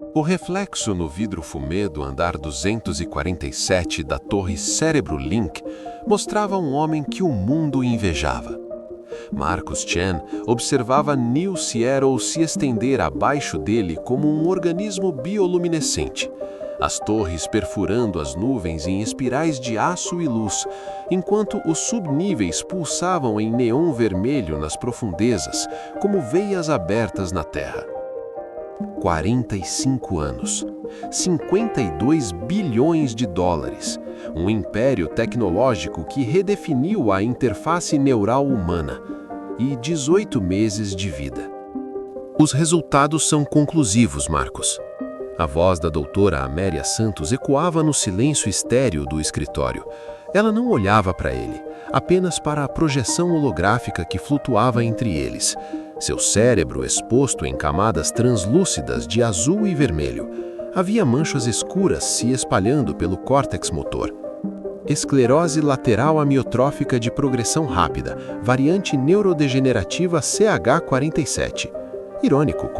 O reflexo no vidro fumê do andar 247 da torre Cérebro Link mostrava um homem que o mundo invejava. Marcus Chen observava New Seattle se estender abaixo dele como um organismo bioluminescente, as torres perfurando as nuvens em espirais de aço e luz, enquanto os subníveis pulsavam em neon vermelho nas profundezas, como veias abertas na terra. 45 anos, 52 bilhões de dólares, um império tecnológico que redefiniu a interface neural humana, e 18 meses de vida. Os resultados são conclusivos, Marcos. A voz da doutora Amélia Santos ecoava no silêncio estéril do escritório. Ela não olhava para ele, apenas para a projeção holográfica que flutuava entre eles. Seu cérebro exposto em camadas translúcidas de azul e vermelho. Havia manchas escuras se espalhando pelo córtex motor. Esclerose lateral amiotrófica de progressão rápida, variante neurodegenerativa CH47. Irônico,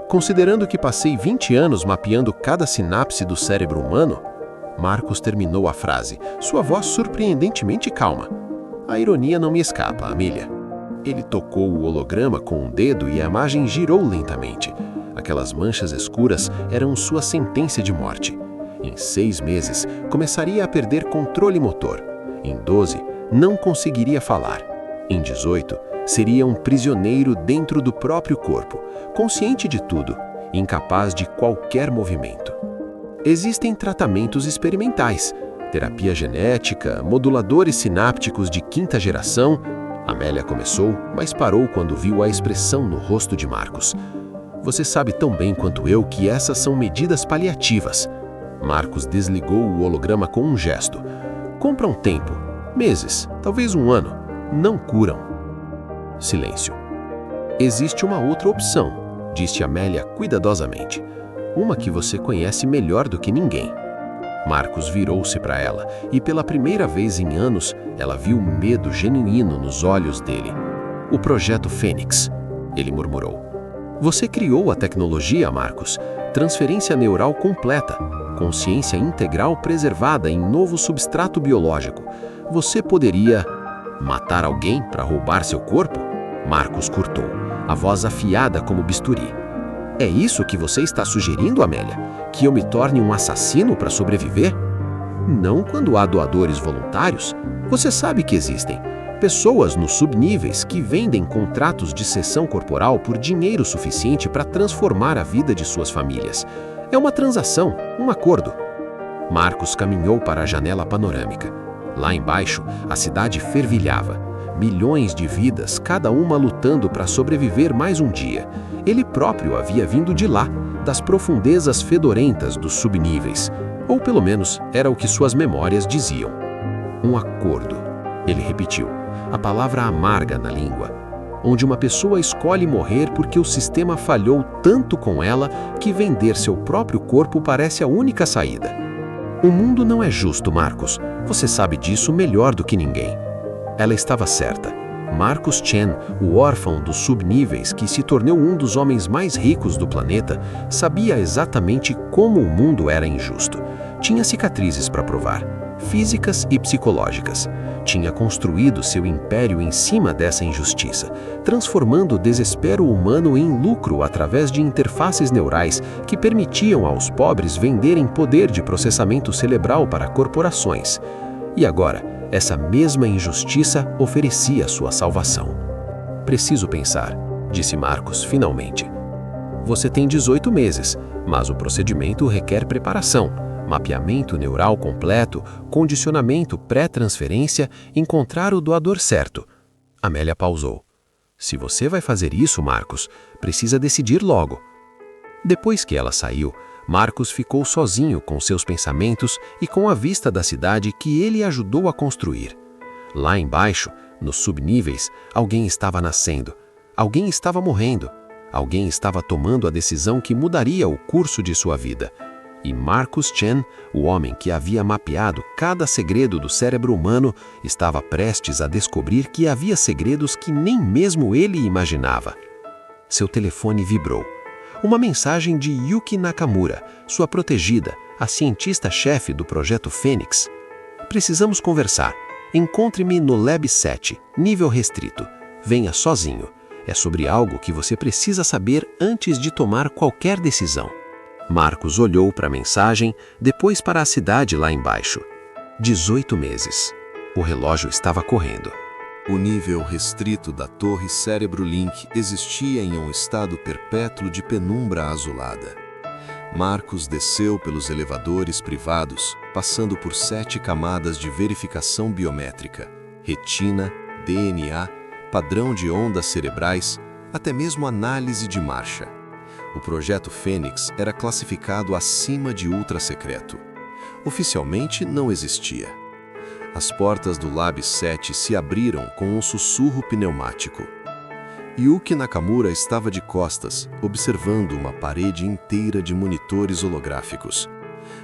Considerando que passei 20 anos mapeando cada sinapse do cérebro humano, Marcos terminou a frase, sua voz surpreendentemente calma. A ironia não me escapa, Amélia. Ele tocou o holograma com um dedo e a imagem girou lentamente. Aquelas manchas escuras eram sua sentença de morte. Em 6 meses, começaria a perder controle motor. Em 12, não conseguiria falar. Em 18, seria um prisioneiro dentro do próprio corpo, consciente de tudo, incapaz de qualquer movimento. Existem tratamentos experimentais, terapia genética, moduladores sinápticos de 5ª geração. Amélia começou, mas parou quando viu a expressão no rosto de Marcos. Você sabe tão bem quanto eu que essas são medidas paliativas. Marcos desligou o holograma com um gesto. Compram tempo, meses, talvez um ano. Não curam. Silêncio. Existe uma outra opção, disse Amélia cuidadosamente. Uma que você conhece melhor do que ninguém. Marcos virou-se para ela e pela primeira vez em anos, ela viu medo genuíno nos olhos dele. O Projeto Fênix, ele murmurou. Você criou a tecnologia, Marcos. Transferência neural completa, consciência integral preservada em novo substrato biológico. Você poderia matar alguém para roubar seu corpo? Marcos curtou, a voz afiada como bisturi. É isso que você está sugerindo, Amélia? Que eu me torne um assassino para sobreviver? Não quando há doadores voluntários. Você sabe que existem pessoas nos subníveis que vendem contratos de cessão corporal por dinheiro suficiente para transformar a vida de suas famílias. É uma transação, um acordo. Marcos caminhou para a janela panorâmica. Lá embaixo, a cidade fervilhava. Milhões de vidas, cada uma lutando para sobreviver mais um dia. Ele próprio havia vindo de lá, das profundezas fedorentas dos subníveis. Ou pelo menos era o que suas memórias diziam. Um acordo. Ele repetiu, a palavra amarga na língua. Onde uma pessoa escolhe morrer porque o sistema falhou tanto com ela que vender seu próprio corpo parece a única saída. O mundo não é justo, Marcos. Você sabe disso melhor do que ninguém. Ela estava certa. Marcus Chen, o órfão dos subníveis que se tornou um dos homens mais ricos do planeta, sabia exatamente como o mundo era injusto. Tinha cicatrizes para provar, físicas e psicológicas. Tinha construído seu império em cima dessa injustiça, transformando o desespero humano em lucro através de interfaces neurais que permitiam aos pobres venderem poder de processamento cerebral para corporações. E agora, essa mesma injustiça oferecia sua salvação. Preciso pensar, disse Marcos finalmente. Você tem 18 meses, mas o procedimento requer preparação, mapeamento neural completo, condicionamento pré-transferência, encontrar o doador certo. Amélia pausou. Se você vai fazer isso, Marcos, precisa decidir logo. Depois que ela saiu, Marcos ficou sozinho com seus pensamentos e com a vista da cidade que ele ajudou a construir. Lá embaixo, nos subníveis, alguém estava nascendo, alguém estava morrendo, alguém estava tomando a decisão que mudaria o curso de sua vida. E Marcus Chen, o homem que havia mapeado cada segredo do cérebro humano, estava prestes a descobrir que havia segredos que nem mesmo ele imaginava. Seu telefone vibrou. Uma mensagem de Yuki Nakamura, sua protegida, a cientista-chefe do projeto Fênix. Precisamos conversar. Encontre-me no Lab 7, nível restrito. Venha sozinho. É sobre algo que você precisa saber antes de tomar qualquer decisão. Marcos olhou para a mensagem, depois para a cidade lá embaixo. 18 meses. O relógio estava correndo. O nível restrito da torre Cérebro Link existia em um estado perpétuo de penumbra azulada. Marcos desceu pelos elevadores privados, passando por 7 camadas de verificação biométrica, retina, DNA, padrão de ondas cerebrais, até mesmo análise de marcha. O projeto Fênix era classificado acima de ultra-secreto. Oficialmente não existia. As portas do Lab 7 se abriram com um sussurro pneumático. Yuki Nakamura estava de costas, observando uma parede inteira de monitores holográficos.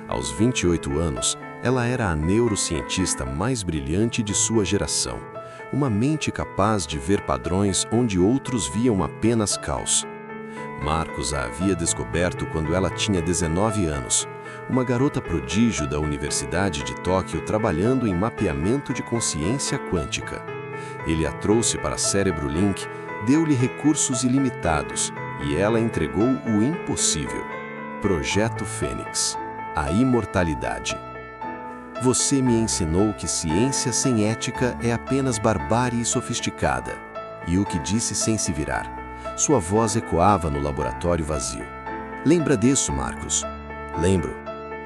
Aos 28 anos, ela era a neurocientista mais brilhante de sua geração, uma mente capaz de ver padrões onde outros viam apenas caos. Marcos a havia descoberto quando ela tinha 19 anos, uma garota prodígio da Universidade de Tóquio trabalhando em mapeamento de consciência quântica. Ele a trouxe para Cérebro Link, deu-lhe recursos ilimitados e ela entregou o impossível. Projeto Fênix, a imortalidade. Você me ensinou que ciência sem ética é apenas barbárie sofisticada. Yuki disse sem se virar. Sua voz ecoava no laboratório vazio. Lembra disso, Marcos? Lembro.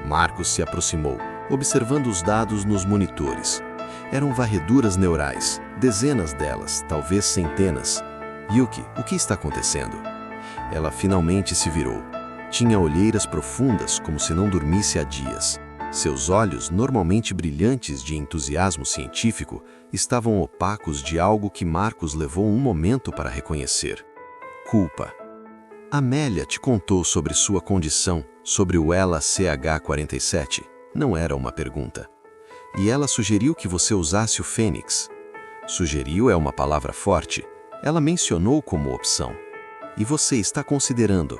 Marcos se aproximou, observando os dados nos monitores. Eram varreduras neurais, dezenas delas, talvez centenas. Yuki, o que está acontecendo? Ela finalmente se virou. Tinha olheiras profundas, como se não dormisse há dias. Seus olhos, normalmente brilhantes de entusiasmo científico, estavam opacos de algo que Marcos levou um momento para reconhecer. Culpa. Amélia te contou sobre sua condição, sobre o ELA CH47? Não era uma pergunta. E ela sugeriu que você usasse o Fênix. Sugeriu é uma palavra forte. Ela mencionou como opção. E você está considerando?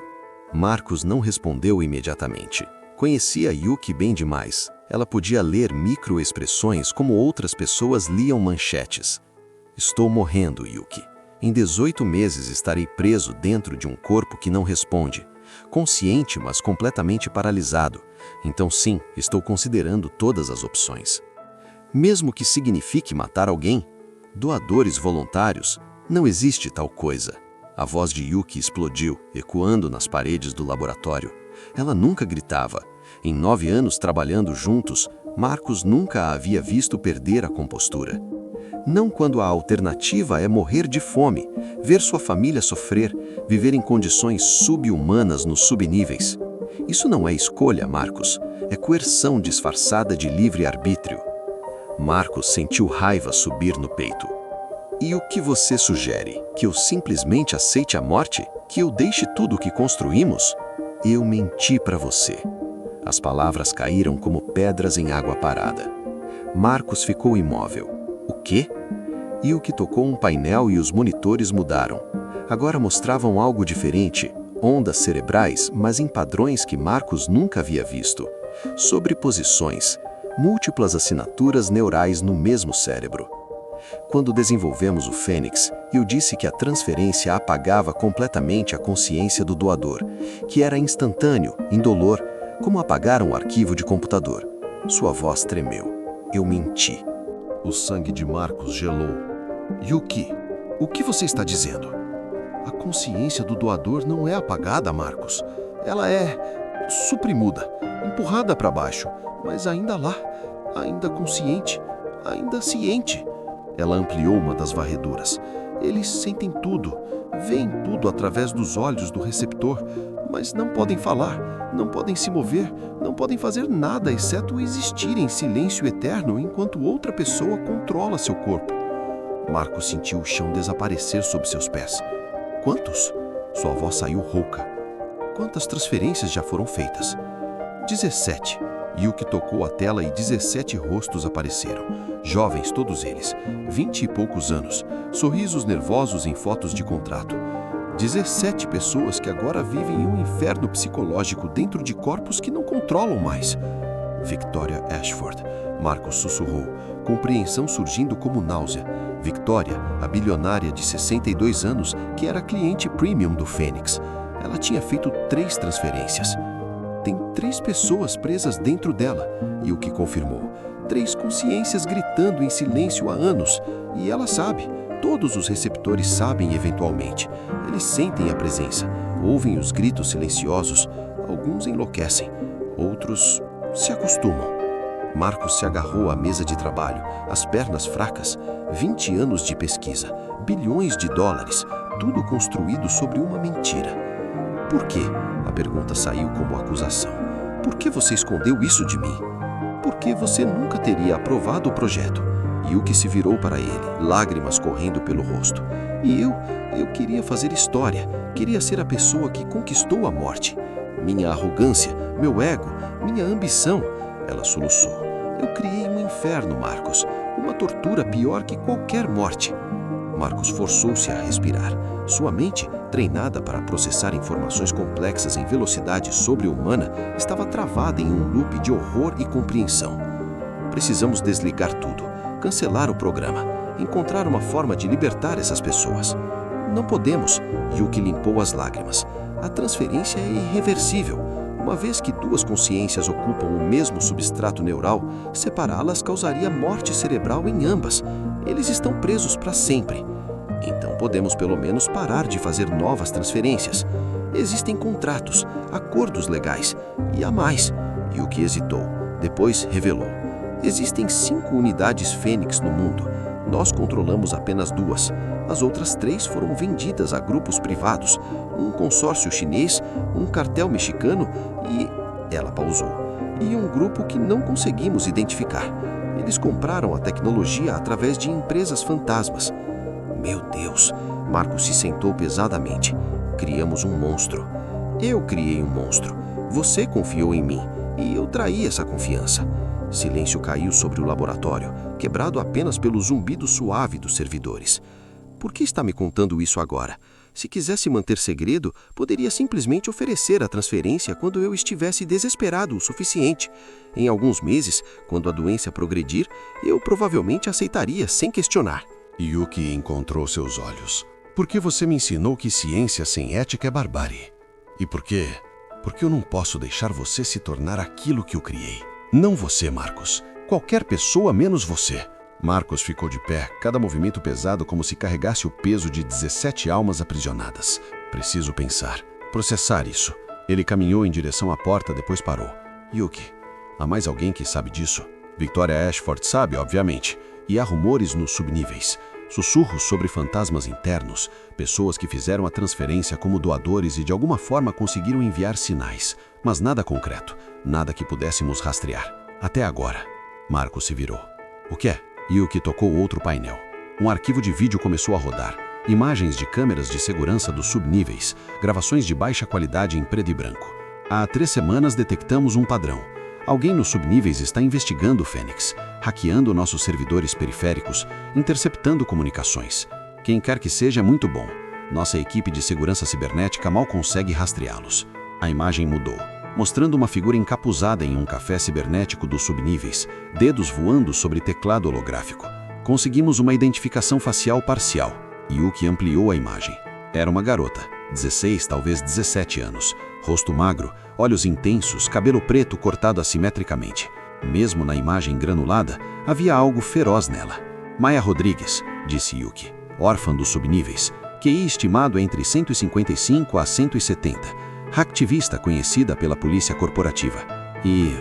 Marcos não respondeu imediatamente. Conhecia Yuki bem demais. Ela podia ler microexpressões como outras pessoas liam manchetes. Estou morrendo, Yuki. Em 18 meses estarei preso dentro de um corpo que não responde. Consciente, mas completamente paralisado. Então sim, estou considerando todas as opções. Mesmo que signifique matar alguém, doadores voluntários, não existe tal coisa. A voz de Yuki explodiu, ecoando nas paredes do laboratório. Ela nunca gritava. Em 9 anos trabalhando juntos, Marcos nunca a havia visto perder a compostura. Não quando a alternativa é morrer de fome, ver sua família sofrer, viver em condições subhumanas nos subníveis. Isso não é escolha, Marcos. É coerção disfarçada de livre-arbítrio. Marcos sentiu raiva subir no peito. E o que você sugere? Que eu simplesmente aceite a morte? Que eu deixe tudo o que construímos? Eu menti para você. As palavras caíram como pedras em água parada. Marcos ficou imóvel. O quê? Yuki tocou um painel e os monitores mudaram. Agora mostravam algo diferente, ondas cerebrais, mas em padrões que Marcos nunca havia visto. Sobreposições, múltiplas assinaturas neurais no mesmo cérebro. Quando desenvolvemos o Fênix, eu disse que a transferência apagava completamente a consciência do doador, que era instantâneo, indolor, como apagar um arquivo de computador. Sua voz tremeu. Eu menti. O sangue de Marcos gelou. Yuki, o que você está dizendo? A consciência do doador não é apagada, Marcos. Ela é suprimida, empurrada para baixo, mas ainda lá, ainda consciente, ainda ciente. Ela ampliou uma das varreduras. Eles sentem tudo, veem tudo através dos olhos do receptor, mas não podem falar, não podem se mover, não podem fazer nada exceto existir em silêncio eterno enquanto outra pessoa controla seu corpo. Marcos sentiu o chão desaparecer sob seus pés. Quantos? Sua voz saiu rouca. Quantas transferências já foram feitas? 17. Yuki tocou a tela e 17 rostos apareceram. Jovens todos eles, 20 e poucos anos, sorrisos nervosos em fotos de contrato. 17 pessoas que agora vivem em um inferno psicológico dentro de corpos que não controlam mais. Victoria Ashford, Marcos sussurrou, compreensão surgindo como náusea. Victoria, a bilionária de 62 anos, que era cliente premium do Fênix. Ela tinha feito 3 transferências. Tem 3 pessoas presas dentro dela, e o que confirmou. 3 consciências gritando em silêncio há anos. E ela sabe. Todos os receptores sabem eventualmente. Eles sentem a presença, ouvem os gritos silenciosos. Alguns enlouquecem, outros se acostumam. Marcos se agarrou à mesa de trabalho, as pernas fracas. 20 anos de pesquisa, bilhões de dólares, tudo construído sobre uma mentira. Por quê? A pergunta saiu como acusação. Por que você escondeu isso de mim? Por que você nunca teria aprovado o projeto? Yuki se virou para ele, lágrimas correndo pelo rosto. E eu queria fazer história, queria ser a pessoa que conquistou a morte. Minha arrogância, meu ego, minha ambição. Ela soluçou. Eu criei um inferno, Marcos, uma tortura pior que qualquer morte. Marcos forçou-se a respirar. Sua mente, treinada para processar informações complexas em velocidade sobre-humana, estava travada em um loop de horror e compreensão. Precisamos desligar tudo, cancelar o programa, encontrar uma forma de libertar essas pessoas. Não podemos, Yuki limpou as lágrimas. A transferência é irreversível. Uma vez que 2 consciências ocupam o mesmo substrato neural, separá-las causaria morte cerebral em ambas. Eles estão presos para sempre. Então podemos pelo menos parar de fazer novas transferências. Existem contratos, acordos legais e há mais. Yuki hesitou. Depois revelou. Existem 5 unidades Fênix no mundo. Nós controlamos apenas 2. As outras 3 foram vendidas a grupos privados, um consórcio chinês, um cartel mexicano e... Ela pausou. E um grupo que não conseguimos identificar. Eles compraram a tecnologia através de empresas fantasmas. Meu Deus! Marcos se sentou pesadamente. Criamos um monstro. Eu criei um monstro. Você confiou em mim e eu traí essa confiança. Silêncio caiu sobre o laboratório, quebrado apenas pelo zumbido suave dos servidores. Por que está me contando isso agora? Se quisesse manter segredo, poderia simplesmente oferecer a transferência quando eu estivesse desesperado o suficiente. Em alguns meses, quando a doença progredir, eu provavelmente aceitaria sem questionar. Yuki encontrou seus olhos. Por que você me ensinou que ciência sem ética é barbárie? E por quê? Porque eu não posso deixar você se tornar aquilo que eu criei. Não você, Marcos. Qualquer pessoa menos você. Marcos ficou de pé, cada movimento pesado como se carregasse o peso de 17 almas aprisionadas. Preciso pensar, processar isso. Ele caminhou em direção à porta, depois parou. Yuki, há mais alguém que sabe disso? Victoria Ashford sabe, obviamente. E há rumores nos subníveis. Sussurros sobre fantasmas internos, pessoas que fizeram a transferência como doadores e de alguma forma conseguiram enviar sinais, mas nada concreto, nada que pudéssemos rastrear. Até agora. Marcos se virou. O que é? Yuki tocou outro painel. Um arquivo de vídeo começou a rodar. Imagens de câmeras de segurança dos subníveis, gravações de baixa qualidade em preto e branco. Há 3 semanas detectamos um padrão. Alguém nos subníveis está investigando o Fênix, hackeando nossos servidores periféricos, interceptando comunicações. Quem quer que seja é muito bom. Nossa equipe de segurança cibernética mal consegue rastreá-los. A imagem mudou, mostrando uma figura encapuzada em um café cibernético dos subníveis, dedos voando sobre teclado holográfico. Conseguimos uma identificação facial parcial. Yuki ampliou a imagem. Era uma garota, 16, talvez 17 anos. Rosto magro, olhos intensos, cabelo preto cortado assimetricamente. Mesmo na imagem granulada, havia algo feroz nela. Maya Rodrigues, disse Yuki, órfã dos subníveis, QI estimado entre 155 a 170, hacktivista conhecida pela polícia corporativa. E...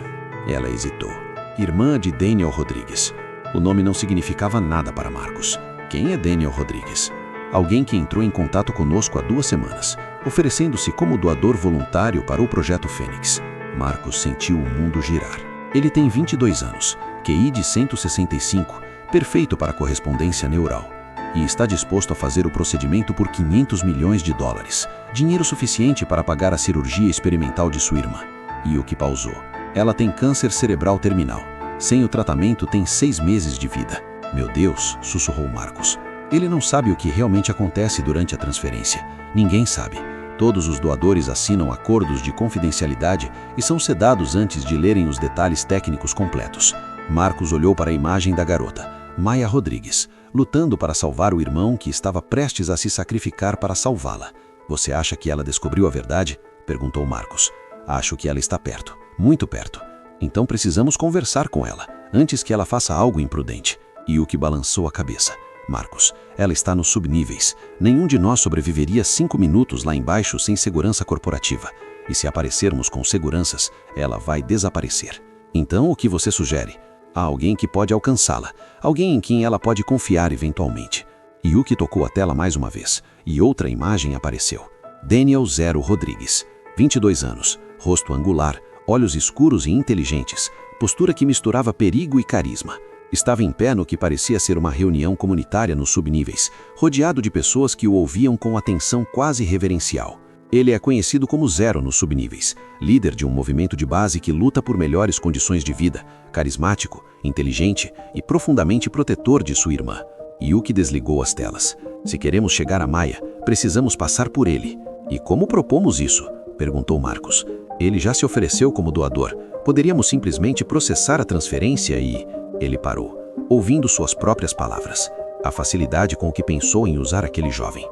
ela hesitou. Irmã de Daniel Rodrigues. O nome não significava nada para Marcos. Quem é Daniel Rodrigues? Alguém que entrou em contato conosco há 2 semanas, oferecendo-se como doador voluntário para o Projeto Fênix. Marcos sentiu o mundo girar. Ele tem 22 anos, QI de 165, perfeito para correspondência neural, e está disposto a fazer o procedimento por 500 milhões de dólares, dinheiro suficiente para pagar a cirurgia experimental de sua irmã. Yuki pausou. Ela tem câncer cerebral terminal. Sem o tratamento, tem 6 meses de vida. Meu Deus, sussurrou Marcos. Ele não sabe o que realmente acontece durante a transferência. Ninguém sabe. Todos os doadores assinam acordos de confidencialidade e são sedados antes de lerem os detalhes técnicos completos. Marcos olhou para a imagem da garota, Maya Rodrigues, lutando para salvar o irmão que estava prestes a se sacrificar para salvá-la. Você acha que ela descobriu a verdade? Perguntou Marcos. Acho que ela está perto, muito perto. Então precisamos conversar com ela, antes que ela faça algo imprudente. Yuki balançou a cabeça. Marcos, ela está nos subníveis. Nenhum de nós sobreviveria 5 minutos lá embaixo sem segurança corporativa. E se aparecermos com seguranças, ela vai desaparecer. Então, o que você sugere? Há alguém que pode alcançá-la, alguém em quem ela pode confiar eventualmente. Yuki tocou a tela mais uma vez, e outra imagem apareceu. Daniel Zero Rodrigues, 22 anos, rosto angular, olhos escuros e inteligentes, postura que misturava perigo e carisma. Estava em pé no que parecia ser uma reunião comunitária nos subníveis, rodeado de pessoas que o ouviam com atenção quase reverencial. Ele é conhecido como Zero nos subníveis, líder de um movimento de base que luta por melhores condições de vida, carismático, inteligente e profundamente protetor de sua irmã. Yuki desligou as telas. Se queremos chegar a Maya, precisamos passar por ele. E como propomos isso? Perguntou Marcos. Ele já se ofereceu como doador. Poderíamos simplesmente processar a transferência e... Ele parou, ouvindo suas próprias palavras. A facilidade com que pensou em usar aquele jovem.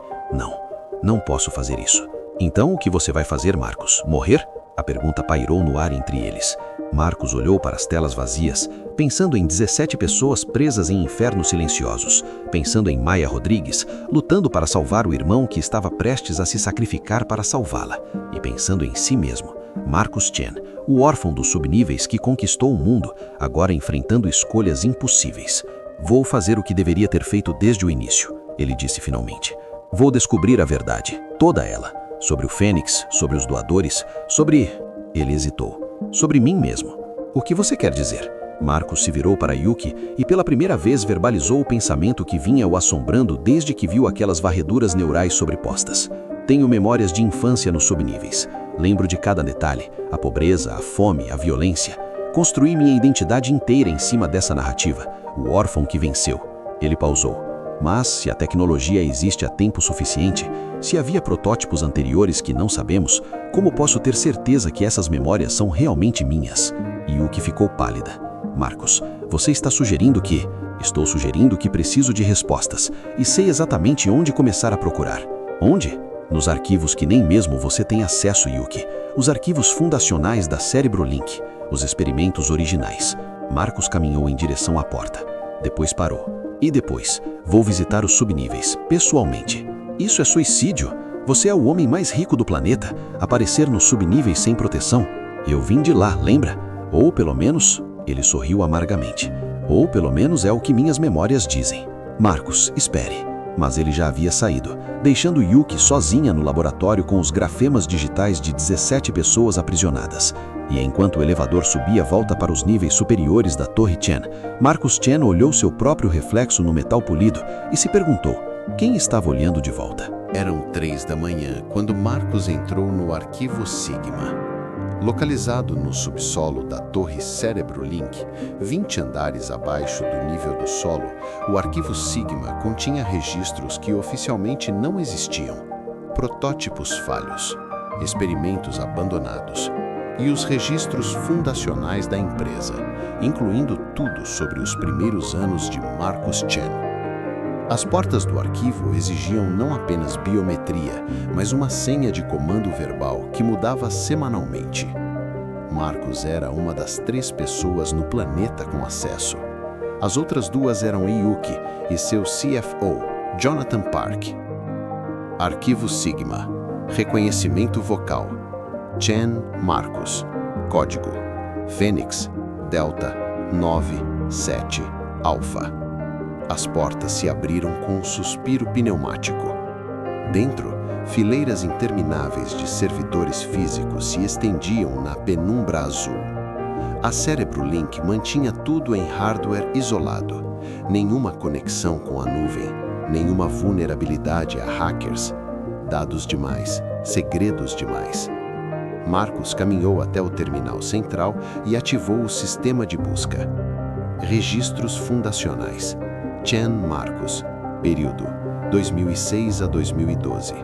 Não posso fazer isso. Então o que você vai fazer, Marcos? Morrer? A pergunta pairou no ar entre eles. Marcos olhou para as telas vazias, pensando em 17 pessoas presas em infernos silenciosos, pensando em Maya Rodrigues, lutando para salvar o irmão que estava prestes a se sacrificar para salvá-la, e pensando em si mesmo. Marcus Chen, o órfão dos subníveis que conquistou o mundo, agora enfrentando escolhas impossíveis. Vou fazer o que deveria ter feito desde o início, ele disse finalmente. Vou descobrir a verdade, toda ela. Sobre o Fênix, sobre os doadores, sobre... Ele hesitou. Sobre mim mesmo. O que você quer dizer? Marcos se virou para Yuki e pela primeira vez verbalizou o pensamento que vinha o assombrando desde que viu aquelas varreduras neurais sobrepostas. Tenho memórias de infância nos subníveis. Lembro de cada detalhe, a pobreza, a fome, a violência. Construí minha identidade inteira em cima dessa narrativa, o órfão que venceu. Ele pausou. Mas, se a tecnologia existe há tempo suficiente, se havia protótipos anteriores que não sabemos, como posso ter certeza que essas memórias são realmente minhas? Yuki ficou pálida. Marcos, você está sugerindo que... Estou sugerindo que preciso de respostas, e sei exatamente onde começar a procurar. Onde? Nos arquivos que nem mesmo você tem acesso, Yuki. Os arquivos fundacionais da Cerebrolink, os experimentos originais. Marcos caminhou em direção à porta. Depois parou. E depois, vou visitar os subníveis, pessoalmente. Isso é suicídio. Você é o homem mais rico do planeta. Aparecer nos subníveis sem proteção. Eu vim de lá, lembra? Ou pelo menos... Ele sorriu amargamente. Ou pelo menos é o que minhas memórias dizem. Marcos, espere. Mas ele já havia saído, deixando Yuki sozinha no laboratório com os grafemas digitais de 17 pessoas aprisionadas. E enquanto o elevador subia volta para os níveis superiores da Torre Chen, Marcus Chen olhou seu próprio reflexo no metal polido e se perguntou, quem estava olhando de volta? Eram 3 da manhã quando Marcos entrou no arquivo Sigma. Localizado no subsolo da Torre Cerebrolink, 20 andares abaixo do nível do solo, o arquivo Sigma continha registros que oficialmente não existiam, protótipos falhos, experimentos abandonados e os registros fundacionais da empresa, incluindo tudo sobre os primeiros anos de Marcus Chen. As portas do arquivo exigiam não apenas biometria, mas uma senha de comando verbal que mudava semanalmente. Marcos era uma das 3 pessoas no planeta com acesso. As outras 2 eram Yuki e seu CFO, Jonathan Park. Arquivo Sigma. Reconhecimento vocal. Chen Marcos. Código. Fênix. Delta 97 Alpha. As portas se abriram com um suspiro pneumático. Dentro, fileiras intermináveis de servidores físicos se estendiam na penumbra azul. A Cerebrolink mantinha tudo em hardware isolado. Nenhuma conexão com a nuvem, nenhuma vulnerabilidade a hackers. Dados demais, segredos demais. Marcos caminhou até o terminal central e ativou o sistema de busca. Registros fundacionais. Chen Marcos, período 2006 a 2012.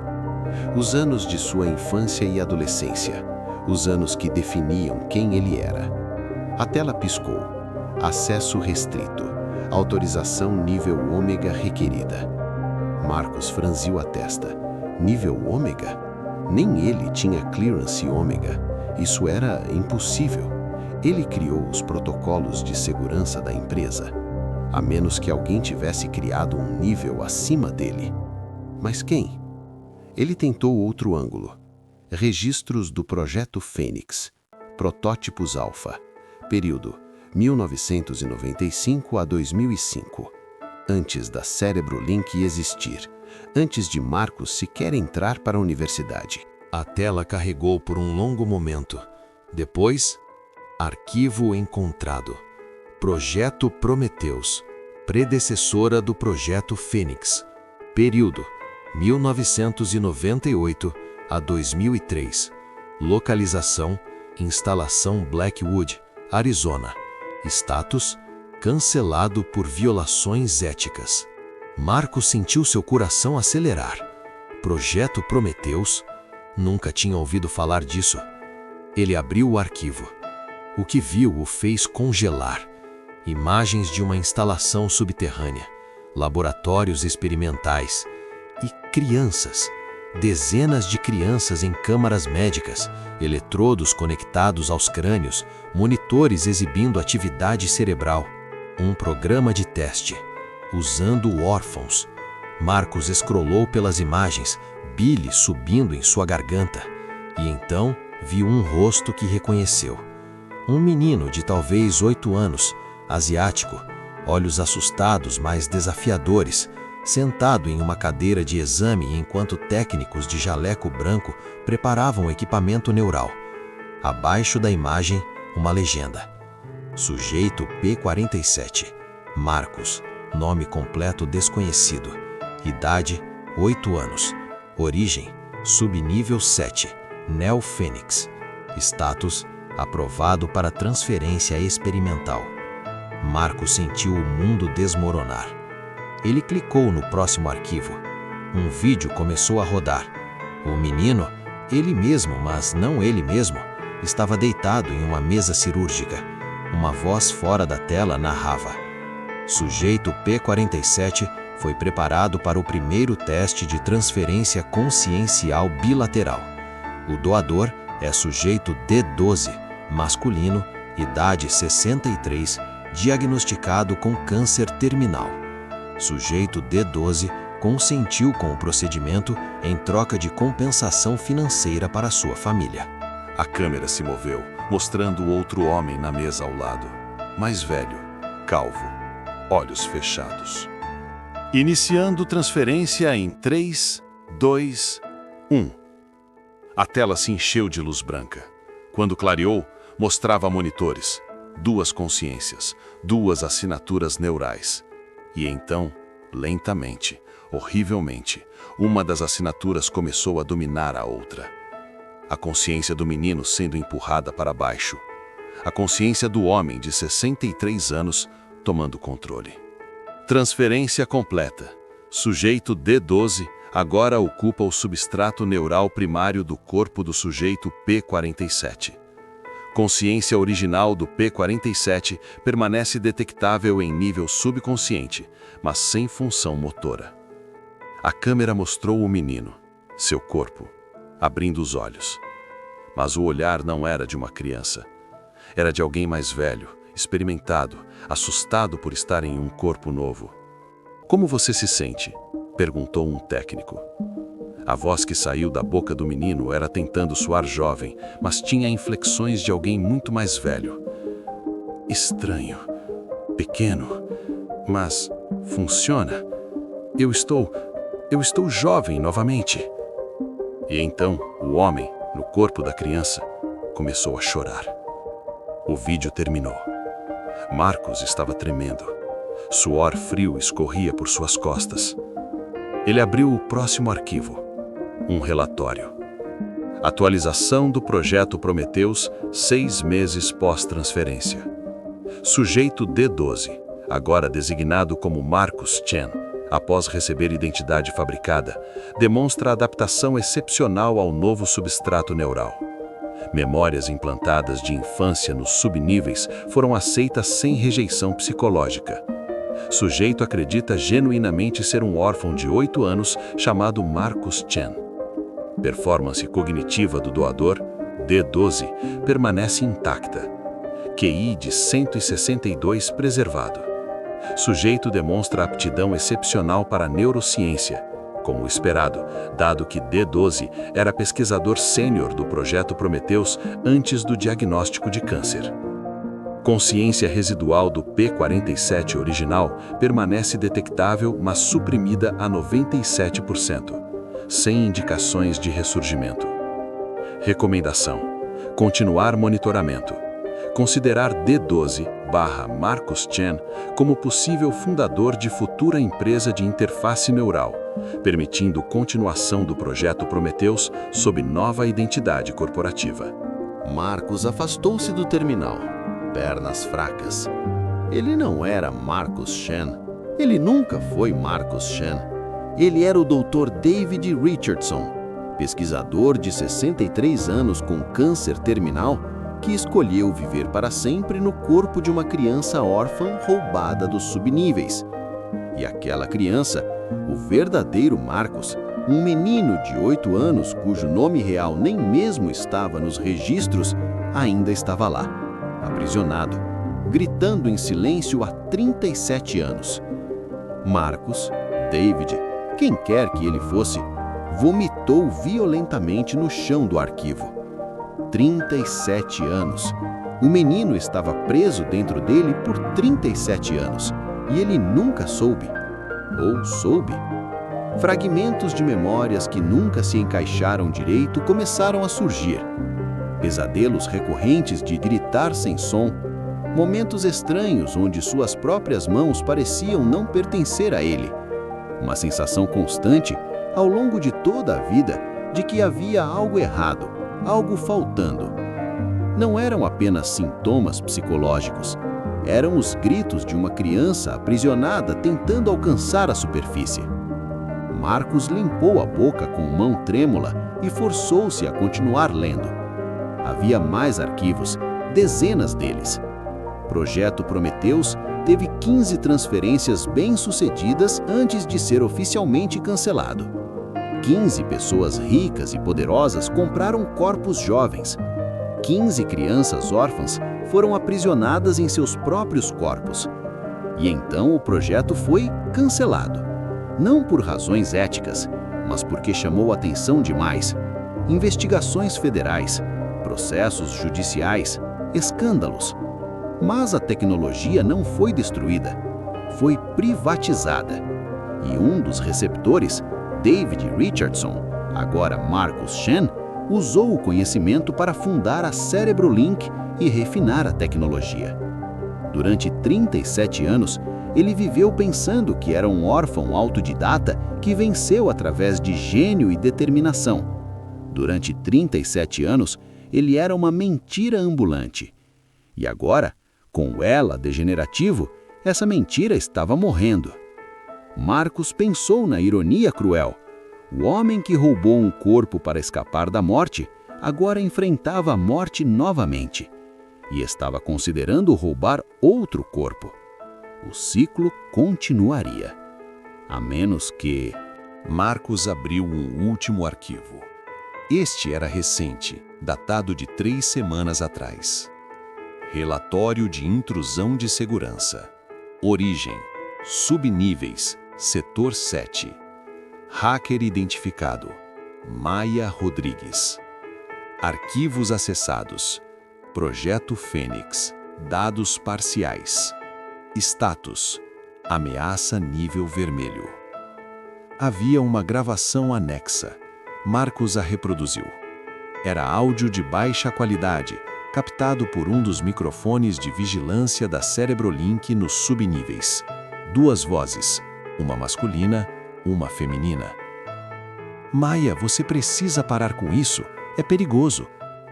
Os anos de sua infância e adolescência, os anos que definiam quem ele era. A tela piscou. Acesso restrito. Autorização nível ômega requerida. Marcos franziu a testa. Nível ômega? Nem ele tinha clearance ômega. Isso era impossível. Ele criou os protocolos de segurança da empresa, a menos que alguém tivesse criado um nível acima dele. Mas quem? Ele tentou outro ângulo. Registros do Projeto Fênix. Protótipos Alpha. Período 1995 a 2005. Antes da Cérebro Link existir. Antes de Marcos sequer entrar para a universidade. A tela carregou por um longo momento. Depois, arquivo encontrado. Projeto Prometheus. Predecessora do Projeto Fênix. Período 1998 a 2003. Localização: instalação Blackwood, Arizona. Status: cancelado por violações éticas. Marcos sentiu seu coração acelerar. Projeto Prometheus? Nunca tinha ouvido falar disso. Ele abriu o arquivo. O que viu o fez congelar. Imagens de uma instalação subterrânea, laboratórios experimentais e crianças. Dezenas de crianças em câmaras médicas, eletrodos conectados aos crânios, monitores exibindo atividade cerebral. Um programa de teste. Usando órfãos. Marcos escrolou pelas imagens, bile subindo em sua garganta. E então viu um rosto que reconheceu. Um menino de talvez 8 anos, asiático, olhos assustados, mas desafiadores, sentado em uma cadeira de exame enquanto técnicos de jaleco branco preparavam equipamento neural. Abaixo da imagem, uma legenda. Sujeito P47. Marcos. Nome completo desconhecido. Idade: 8 anos. Origem: subnível 7. Neo Fênix. Status: aprovado para transferência experimental. Marcos sentiu o mundo desmoronar. Ele clicou no próximo arquivo. Um vídeo começou a rodar. O menino, ele mesmo, mas não ele mesmo, estava deitado em uma mesa cirúrgica. Uma voz fora da tela narrava: Sujeito P47 foi preparado para o primeiro teste de transferência consciencial bilateral. O doador é sujeito D12, masculino, idade 63, diagnosticado com câncer terminal. Sujeito D12 consentiu com o procedimento em troca de compensação financeira para sua família. A câmera se moveu, mostrando outro homem na mesa ao lado. Mais velho, calvo, olhos fechados. Iniciando transferência em 3, 2, 1. A tela se encheu de luz branca. Quando clareou, mostrava monitores, 2 consciências, 2 assinaturas neurais. E então, lentamente, horrivelmente, uma das assinaturas começou a dominar a outra. A consciência do menino sendo empurrada para baixo. A consciência do homem de 63 anos tomando controle. Transferência completa. Sujeito D12 agora ocupa o substrato neural primário do corpo do sujeito P47. Consciência original do P47 permanece detectável em nível subconsciente, mas sem função motora. A câmera mostrou o menino, seu corpo, abrindo os olhos. Mas o olhar não era de uma criança. Era de alguém mais velho, experimentado, assustado por estar em um corpo novo. Como você se sente? Perguntou um técnico. A voz que saiu da boca do menino era tentando soar jovem, mas tinha inflexões de alguém muito mais velho. Estranho, pequeno, mas funciona. Eu estou jovem novamente. E então, o homem, no corpo da criança, começou a chorar. O vídeo terminou. Marcos estava tremendo. Suor frio escorria por suas costas. Ele abriu o próximo arquivo. Um relatório. Atualização do projeto Prometheus 6 meses pós-transferência. Sujeito D12, agora designado como Marcus Chen, após receber identidade fabricada, demonstra adaptação excepcional ao novo substrato neural. Memórias implantadas de infância nos subníveis foram aceitas sem rejeição psicológica. Sujeito acredita genuinamente ser um órfão de 8 anos chamado Marcus Chen. Performance cognitiva do doador, D12, permanece intacta. QI de 162 preservado. Sujeito demonstra aptidão excepcional para a neurociência, como esperado, dado que D12 era pesquisador sênior do projeto Prometheus antes do diagnóstico de câncer. Consciência residual do P47 original permanece detectável, mas suprimida a 97%, sem indicações de ressurgimento. Recomendação: continuar monitoramento. Considerar D12/Marcus Chen como possível fundador de futura empresa de interface neural, permitindo continuação do projeto Prometheus sob nova identidade corporativa. Marcus afastou-se do terminal, pernas fracas. Ele não era Marcus Chen. Ele nunca foi Marcus Chen. Ele era o Dr. David Richardson, pesquisador de 63 anos com câncer terminal, que escolheu viver para sempre no corpo de uma criança órfã roubada dos subníveis. E aquela criança, o verdadeiro Marcus, um menino de 8 anos cujo nome real nem mesmo estava nos registros, ainda estava lá, aprisionado, gritando em silêncio há 37 anos. Marcus, David, quem quer que ele fosse, vomitou violentamente no chão do arquivo. 37 anos. O menino estava preso dentro dele por 37 anos e ele nunca soube. Ou soube? Fragmentos de memórias que nunca se encaixaram direito começaram a surgir. Pesadelos recorrentes de gritar sem som, momentos estranhos onde suas próprias mãos pareciam não pertencer a ele. Uma sensação constante, ao longo de toda a vida, de que havia algo errado, algo faltando. Não eram apenas sintomas psicológicos, eram os gritos de uma criança aprisionada tentando alcançar a superfície. Marcus limpou a boca com mão trêmula e forçou-se a continuar lendo. Havia mais arquivos, dezenas deles. Projeto Prometheus teve 15 transferências bem-sucedidas antes de ser oficialmente cancelado. 15 pessoas ricas e poderosas compraram corpos jovens. 15 crianças órfãs foram aprisionadas em seus próprios corpos. E então o projeto foi cancelado. Não por razões éticas, mas porque chamou atenção demais. Investigações federais, processos judiciais, escândalos. Mas a tecnologia não foi destruída, foi privatizada. E um dos receptores, David Richardson, agora Marcus Chen, usou o conhecimento para fundar a CerebroLink e refinar a tecnologia. Durante 37 anos, ele viveu pensando que era um órfão autodidata que venceu através de gênio e determinação. Durante 37 anos, ele era uma mentira ambulante. E agora, com o ELA degenerativo, essa mentira estava morrendo. Marcus pensou na ironia cruel. O homem que roubou um corpo para escapar da morte, agora enfrentava a morte novamente. E estava considerando roubar outro corpo. O ciclo continuaria. A menos que... Marcus abriu um último arquivo. Este era recente, datado de 3 semanas atrás. Relatório de intrusão de segurança. Origem: subníveis, setor 7. Hacker identificado: Maia Rodrigues. Arquivos acessados: Projeto Fênix. Dados parciais. Status: ameaça nível vermelho. Havia uma gravação anexa. Marcus a reproduziu. Era áudio de baixa qualidade, captado por um dos microfones de vigilância da CerebroLink nos subníveis. 2 vozes, uma masculina, uma feminina. Maia, você precisa parar com isso, é perigoso.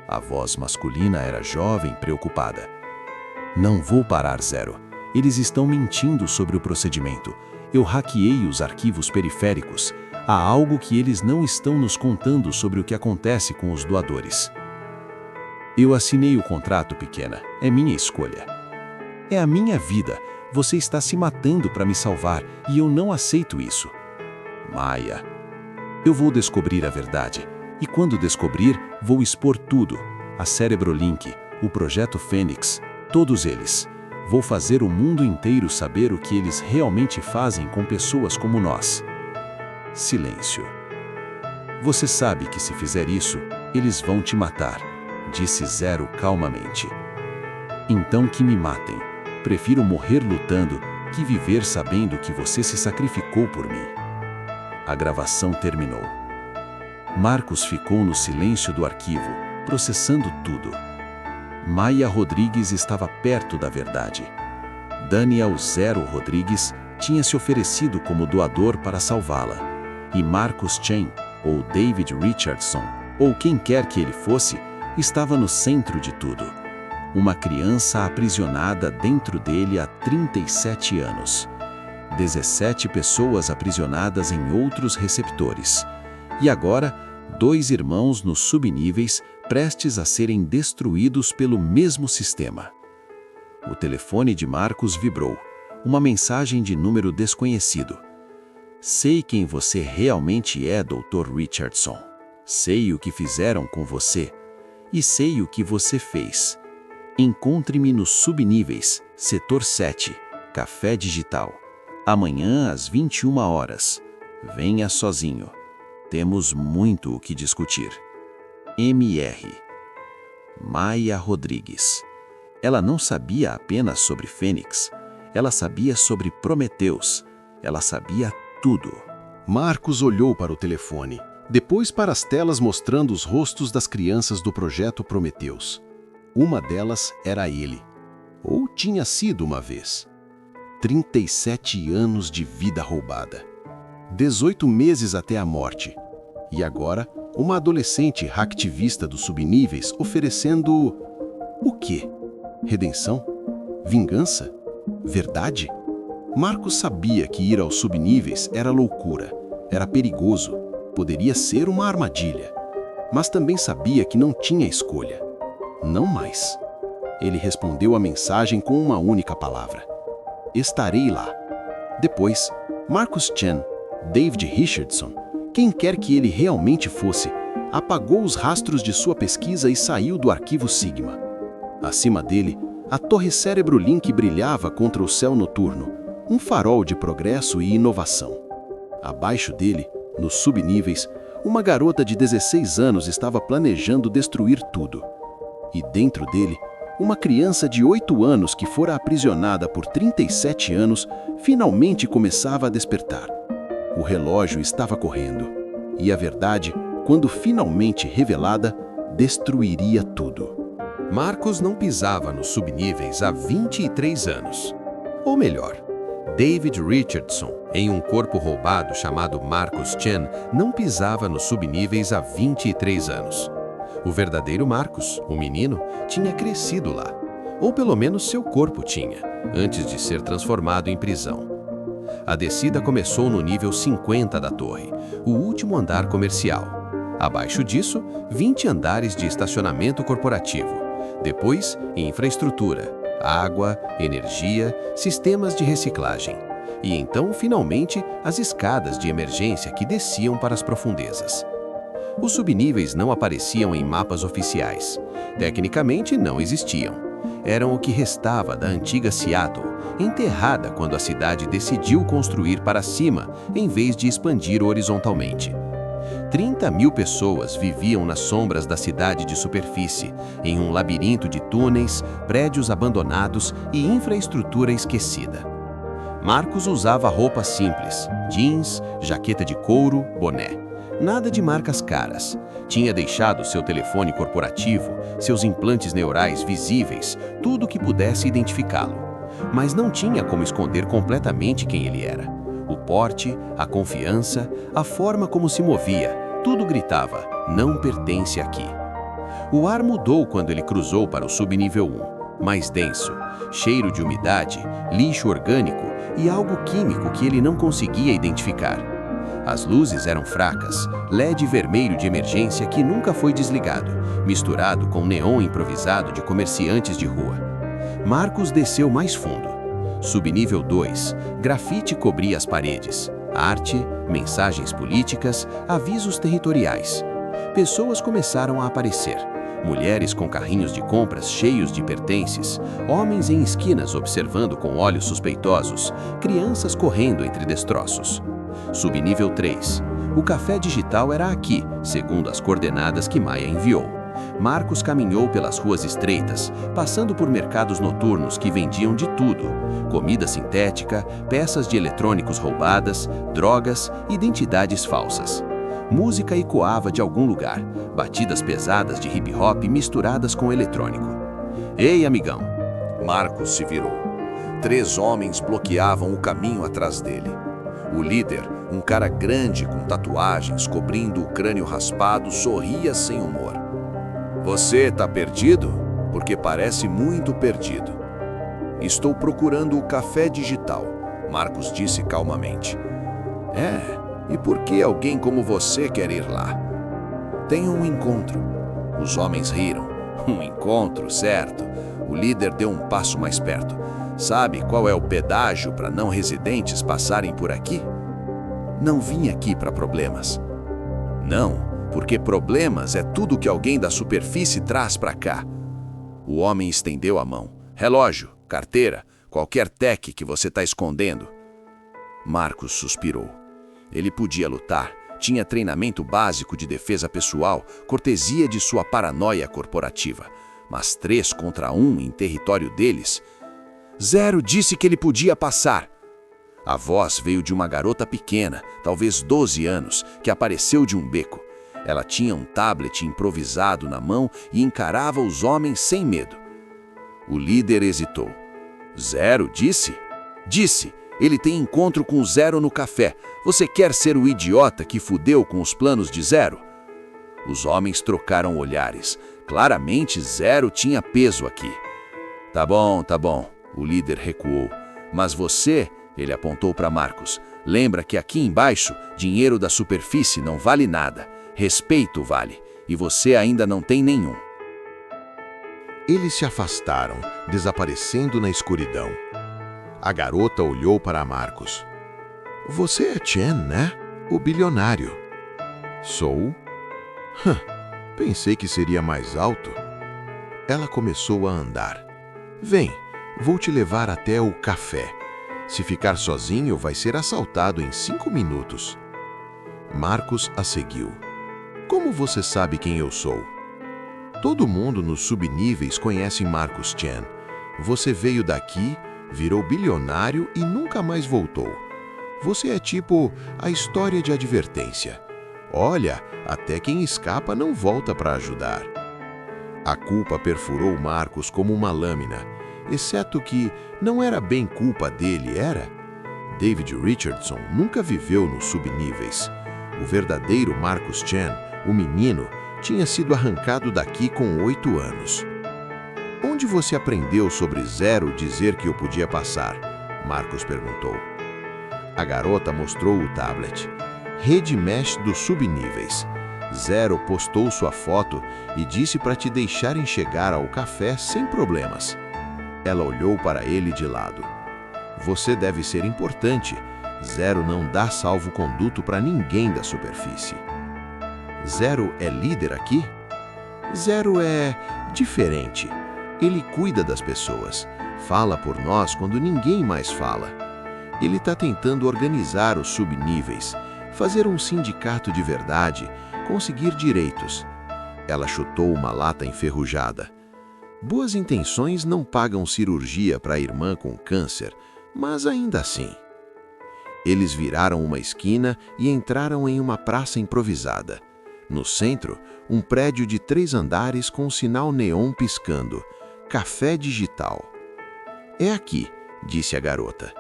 A voz masculina era jovem, preocupada. Não vou parar, Zero. Eles estão mentindo sobre o procedimento. Eu hackeei os arquivos periféricos. Há algo que eles não estão nos contando sobre o que acontece com os doadores. Eu assinei o contrato, pequena. É minha escolha. É a minha vida. Você está se matando para me salvar e eu não aceito isso. Maya, eu vou descobrir a verdade. E quando descobrir, vou expor tudo. A Cerebrolink, o Projeto Fênix, todos eles. Vou fazer o mundo inteiro saber o que eles realmente fazem com pessoas como nós. Silêncio. Você sabe que se fizer isso, eles vão te matar, disse Zero calmamente. Então que me matem. Prefiro morrer lutando que viver sabendo que você se sacrificou por mim. A gravação terminou. Marcos ficou no silêncio do arquivo, processando tudo. Maya Rodrigues estava perto da verdade. Daniel Zero Rodrigues tinha se oferecido como doador para salvá-la. E Marcus Chen, ou David Richardson, ou quem quer que ele fosse, estava no centro de tudo. Uma criança aprisionada dentro dele há 37 anos. 17 pessoas aprisionadas em outros receptores. E agora, 2 irmãos nos subníveis prestes a serem destruídos pelo mesmo sistema. O telefone de Marcos vibrou. Uma mensagem de número desconhecido. Sei quem você realmente é, Dr. Richardson. Sei o que fizeram com você. E sei o que você fez. Encontre-me nos subníveis, setor 7, Café Digital. Amanhã às 21 horas. Venha sozinho. Temos muito o que discutir. MR. Maya Rodrigues. Ela não sabia apenas sobre Fênix. Ela sabia sobre Prometheus. Ela sabia tudo. Marcos olhou para o telefone, depois para as telas mostrando os rostos das crianças do projeto Prometheus. Uma delas era ele. Ou tinha sido uma vez. 37 anos de vida roubada. 18 meses até a morte. E agora, uma adolescente hacktivista dos subníveis oferecendo... o quê? Redenção? Vingança? Verdade? Marcos sabia que ir aos subníveis era loucura, era perigoso, poderia ser uma armadilha. Mas também sabia que não tinha escolha. Não mais. Ele respondeu a mensagem com uma única palavra. Estarei lá. Depois, Marcus Chen, David Richardson, quem quer que ele realmente fosse, apagou os rastros de sua pesquisa e saiu do arquivo Sigma. Acima dele, a torre Cerebrolink brilhava contra o céu noturno, um farol de progresso e inovação. Abaixo dele, nos subníveis, uma garota de 16 anos estava planejando destruir tudo. E dentro dele, uma criança de 8 anos que fora aprisionada por 37 anos finalmente começava a despertar. O relógio estava correndo. E a verdade, quando finalmente revelada, destruiria tudo. Marcos não pisava nos subníveis há 23 anos. Ou melhor, David Richardson, em um corpo roubado chamado Marcus Chen, não pisava nos subníveis há 23 anos. O verdadeiro Marcos, o menino, tinha crescido lá. Ou pelo menos seu corpo tinha, antes de ser transformado em prisão. A descida começou no nível 50 da torre, o último andar comercial. Abaixo disso, 20 andares de estacionamento corporativo. Depois, infraestrutura, água, energia, sistemas de reciclagem. E então, finalmente, as escadas de emergência que desciam para as profundezas. Os subníveis não apareciam em mapas oficiais. Tecnicamente, não existiam. Eram o que restava da antiga Seattle, enterrada quando a cidade decidiu construir para cima, em vez de expandir horizontalmente. 30.000 pessoas viviam nas sombras da cidade de superfície, em um labirinto de túneis, prédios abandonados e infraestrutura esquecida. Marcos usava roupa simples, jeans, jaqueta de couro, boné. Nada de marcas caras. Tinha deixado seu telefone corporativo, seus implantes neurais visíveis, tudo que pudesse identificá-lo. Mas não tinha como esconder completamente quem ele era. O porte, a confiança, a forma como se movia, tudo gritava, não pertence aqui. O ar mudou quando ele cruzou para o subnível 1. mais denso, cheiro de umidade, lixo orgânico e algo químico que ele não conseguia identificar. As luzes eram fracas, LED vermelho de emergência que nunca foi desligado, misturado com neon improvisado de comerciantes de rua. Marcos desceu mais fundo. Subnível 2, grafite cobria as paredes. Arte, mensagens políticas, avisos territoriais. Pessoas começaram a aparecer. Mulheres com carrinhos de compras cheios de pertences, homens em esquinas observando com olhos suspeitosos, crianças correndo entre destroços. Subnível 3. O café digital era aqui, segundo as coordenadas que Maia enviou. Marcos caminhou pelas ruas estreitas, passando por mercados noturnos que vendiam de tudo: comida sintética, peças de eletrônicos roubadas, drogas, identidades falsas. Música ecoava de algum lugar, batidas pesadas de hip-hop misturadas com eletrônico. Ei, amigão! Marcos se virou. 3 homens bloqueavam o caminho atrás dele. O líder, um cara grande com tatuagens cobrindo o crânio raspado, sorria sem humor. Você tá perdido? Porque parece muito perdido. Estou procurando o café digital, Marcos disse calmamente. E por que alguém como você quer ir lá? Tenho um encontro. Os homens riram. Um encontro, certo? O líder deu um passo mais perto. Sabe qual é o pedágio para não residentes passarem por aqui? Não vim aqui para problemas. Não, porque problemas é tudo que alguém da superfície traz para cá. O homem estendeu a mão. Relógio, carteira, qualquer tech que você está escondendo. Marcos suspirou. Ele podia lutar, tinha treinamento básico de defesa pessoal, cortesia de sua paranoia corporativa. Mas 3 contra 1 em território deles? Zero disse que ele podia passar. A voz veio de uma garota pequena, talvez 12 anos, que apareceu de um beco. Ela tinha um tablet improvisado na mão e encarava os homens sem medo. O líder hesitou. Zero disse? Disse. Ele tem encontro com Zero no café. Você quer ser o idiota que fudeu com os planos de Zero? Os homens trocaram olhares. Claramente Zero tinha peso aqui. Tá bom. O líder recuou. Mas você, ele apontou para Marcos, lembra que aqui embaixo, dinheiro da superfície não vale nada. Respeito vale. E você ainda não tem nenhum. Eles se afastaram, desaparecendo na escuridão. A garota olhou para Marcos. Você é Chen, né? O bilionário. Sou? Pensei que seria mais alto. Ela começou a andar. Vem, vou te levar até o café. Se ficar sozinho, vai ser assaltado em 5 minutos. Marcos a seguiu. Como você sabe quem eu sou? Todo mundo nos subníveis conhece Marcos Chen. Você veio daqui, virou bilionário e nunca mais voltou. Você é tipo a história de advertência. Olha, até quem escapa não volta para ajudar. A culpa perfurou Marcos como uma lâmina, exceto que não era bem culpa dele, era? David Richardson nunca viveu nos subníveis. O verdadeiro Marcos Chen, o menino, tinha sido arrancado daqui com 8 anos. Onde você aprendeu sobre Zero dizer que eu podia passar? Marcos perguntou. A garota mostrou o tablet. Rede Mesh dos subníveis. Zero postou sua foto e disse para te deixarem chegar ao café sem problemas. Ela olhou para ele de lado. Você deve ser importante. Zero não dá salvo-conduto para ninguém da superfície. Zero é líder aqui? Zero é diferente. Ele cuida das pessoas, fala por nós quando ninguém mais fala. Ele está tentando organizar os subníveis, fazer um sindicato de verdade, conseguir direitos. Ela chutou uma lata enferrujada. Boas intenções não pagam cirurgia para a irmã com câncer, mas ainda assim. Eles viraram uma esquina e entraram em uma praça improvisada. No centro, um prédio de 3 andares com um sinal neon piscando. Café digital. É aqui, disse a garota.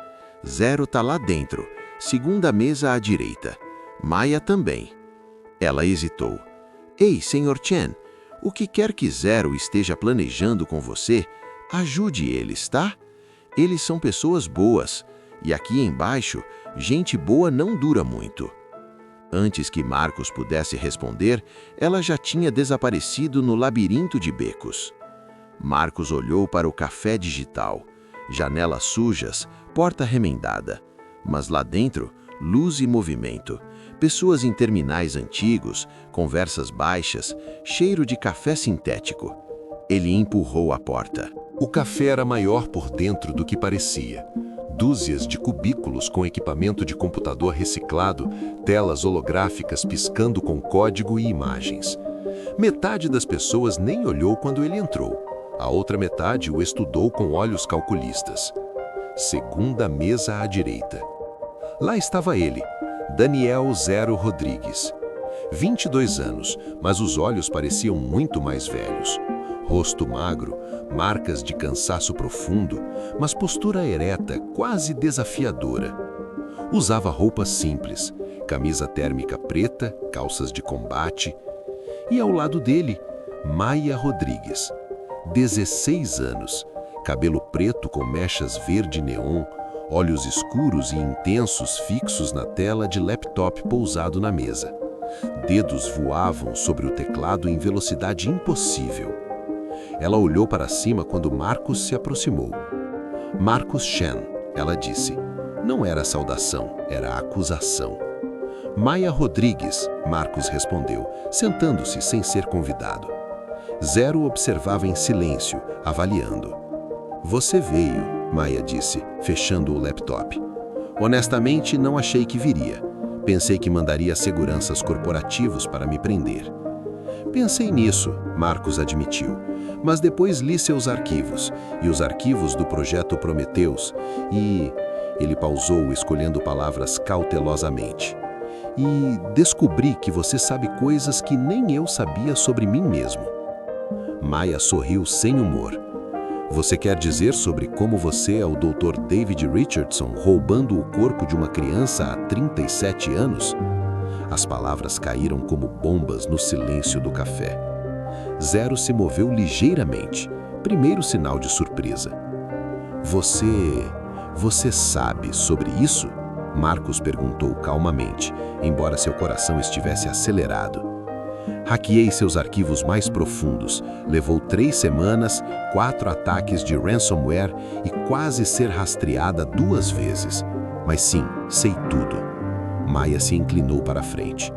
Zero tá lá dentro, segunda mesa à direita. Maia também. Ela hesitou. Ei, Sr. Chen, o que quer que Zero esteja planejando com você, Ajude eles, tá? Eles são pessoas boas, e aqui embaixo, gente boa não dura muito. Antes que Marcos pudesse responder, ela já tinha desaparecido no labirinto de becos. Marcos olhou para o café digital. Janelas sujas, porta remendada. Mas lá dentro, luz e movimento. Pessoas em terminais antigos, conversas baixas, cheiro de café sintético. Ele empurrou a porta. O café era maior por dentro do que parecia. Dúzias de cubículos com equipamento de computador reciclado, telas holográficas piscando com código e imagens. Metade das pessoas nem olhou quando ele entrou. A outra metade o estudou com olhos calculistas. Segunda mesa à direita. Lá estava ele, Daniel Zero Rodrigues. 22 anos, mas os olhos pareciam muito mais velhos. Rosto magro, marcas de cansaço profundo, mas postura ereta, quase desafiadora. Usava roupas simples, camisa térmica preta, calças de combate. E ao lado dele, Maia Rodrigues. 16 anos, cabelo preto com mechas verde neon, olhos escuros e intensos fixos na tela de laptop pousado na mesa. Dedos voavam sobre o teclado em velocidade impossível. Ela olhou para cima quando Marcos se aproximou. Marcos Shen, ela disse. Não era saudação, era acusação. Maia Rodrigues, Marcos respondeu, sentando-se sem ser convidado. Zero observava em silêncio, avaliando. Você veio, Maia disse, fechando o laptop. Honestamente, não achei que viria. Pensei que mandaria seguranças corporativos para me prender. Pensei nisso, Marcos admitiu, mas depois li seus arquivos, e os arquivos do projeto Prometheus, e... Ele pausou, escolhendo palavras cautelosamente. E descobri que você sabe coisas que nem eu sabia sobre mim mesmo. Maia sorriu sem humor. Você quer dizer sobre como você é o Dr. David Richardson roubando o corpo de uma criança há 37 anos? As palavras caíram como bombas no silêncio do café. Zero se moveu ligeiramente, primeiro sinal de surpresa. Você sabe sobre isso? Marcos perguntou calmamente, embora seu coração estivesse acelerado. Hackeei seus arquivos mais profundos. Levou 3 semanas, 4 ataques de ransomware e quase ser rastreada 2 vezes. Mas sim, sei tudo. Maia se inclinou para a frente.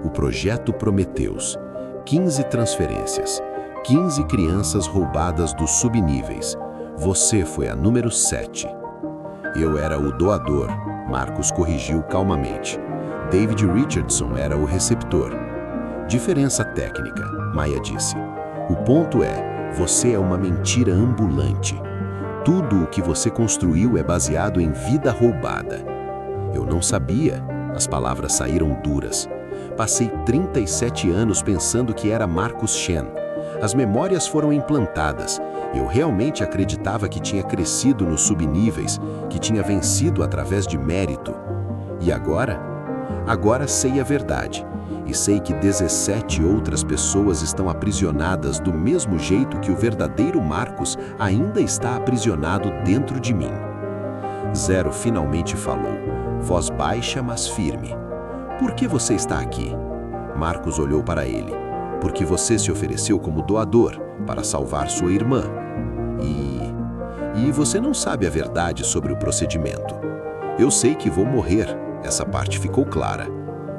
O projeto Prometheus. 15 transferências. 15 crianças roubadas dos subníveis. Você foi a número 7. Eu era o doador, Marcos corrigiu calmamente. David Richardson era o receptor. Diferença técnica, Maia disse. O ponto é, você é uma mentira ambulante. Tudo o que você construiu é baseado em vida roubada. Eu não sabia. As palavras saíram duras. Passei 37 anos pensando que era Marcos Shen. As memórias foram implantadas. Eu realmente acreditava que tinha crescido nos subníveis, que tinha vencido através de mérito. E agora? Agora sei a verdade. E sei que 17 outras pessoas estão aprisionadas do mesmo jeito que o verdadeiro Marcos ainda está aprisionado dentro de mim. Zero finalmente falou, voz baixa, mas firme. Por que você está aqui? Marcos olhou para ele. Porque você se ofereceu como doador para salvar sua irmã. E você não sabe a verdade sobre o procedimento. Eu sei que vou morrer, essa parte ficou clara.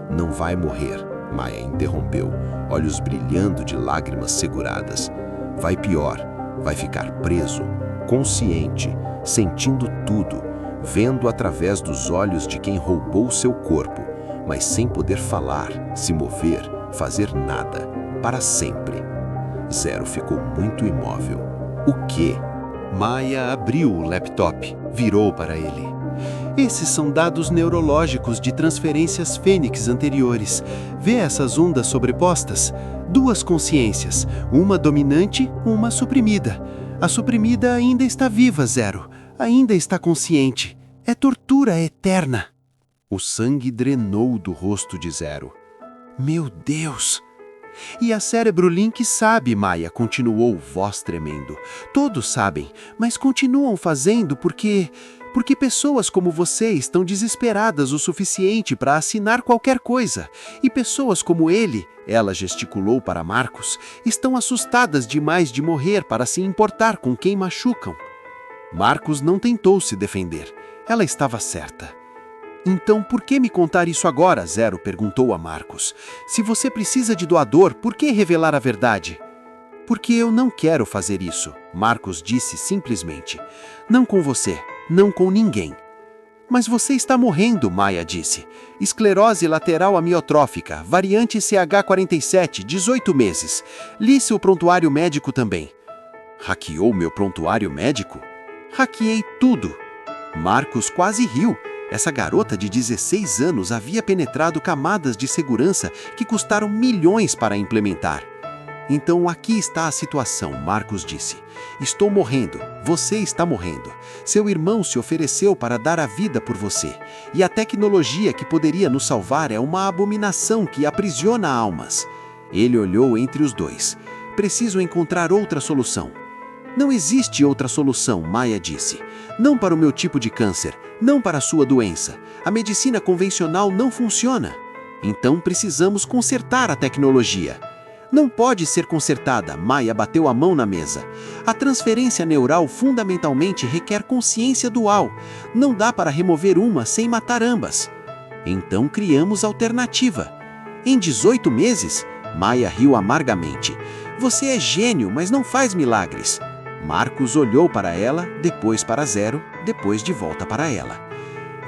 Não vai morrer, Maia interrompeu, olhos brilhando de lágrimas seguradas. Vai pior, vai ficar preso, consciente, sentindo tudo, vendo através dos olhos de quem roubou seu corpo, mas sem poder falar, se mover, fazer nada, para sempre. Zero ficou muito imóvel. O quê? Maia abriu o laptop, virou para ele. Esses são dados neurológicos de transferências fênix anteriores. Vê essas ondas sobrepostas? 2 consciências, uma dominante, uma suprimida. A suprimida ainda está viva, Zero. Ainda está consciente. É tortura eterna. O sangue drenou do rosto de Zero. Meu Deus! E a Cérebro Link sabe, Maia, continuou, voz tremendo. Todos sabem, mas continuam fazendo porque pessoas como você estão desesperadas o suficiente para assinar qualquer coisa. E pessoas como ele, ela gesticulou para Marcos, estão assustadas demais de morrer para se importar com quem machucam. Marcos não tentou se defender. Ela estava certa. Então, por que me contar isso agora? Zero perguntou a Marcos. Se você precisa de doador, por que revelar a verdade? Porque eu não quero fazer isso, Marcos disse simplesmente. Não com você, não com ninguém. Mas você está morrendo, Maia disse. Esclerose lateral amiotrófica, variante CH47, 18 meses. Li seu prontuário médico também. Hackeou meu prontuário médico? Hackeei tudo. Marcos quase riu. Essa garota de 16 anos havia penetrado camadas de segurança que custaram milhões para implementar. Então aqui está a situação, Marcos disse. Estou morrendo, você está morrendo. Seu irmão se ofereceu para dar a vida por você. E a tecnologia que poderia nos salvar é uma abominação que aprisiona almas. Ele olhou entre os dois. Preciso encontrar outra solução. Não existe outra solução, Maia disse. Não para o meu tipo de câncer, não para a sua doença. A medicina convencional não funciona. Então precisamos consertar a tecnologia. Não pode ser consertada, Maia bateu a mão na mesa. A transferência neural fundamentalmente requer consciência dual. Não dá para remover uma sem matar ambas. Então criamos alternativa. Em 18 meses? Maia riu amargamente. Você é gênio, mas não faz milagres. Marcos olhou para ela, depois para Zero, depois de volta para ela.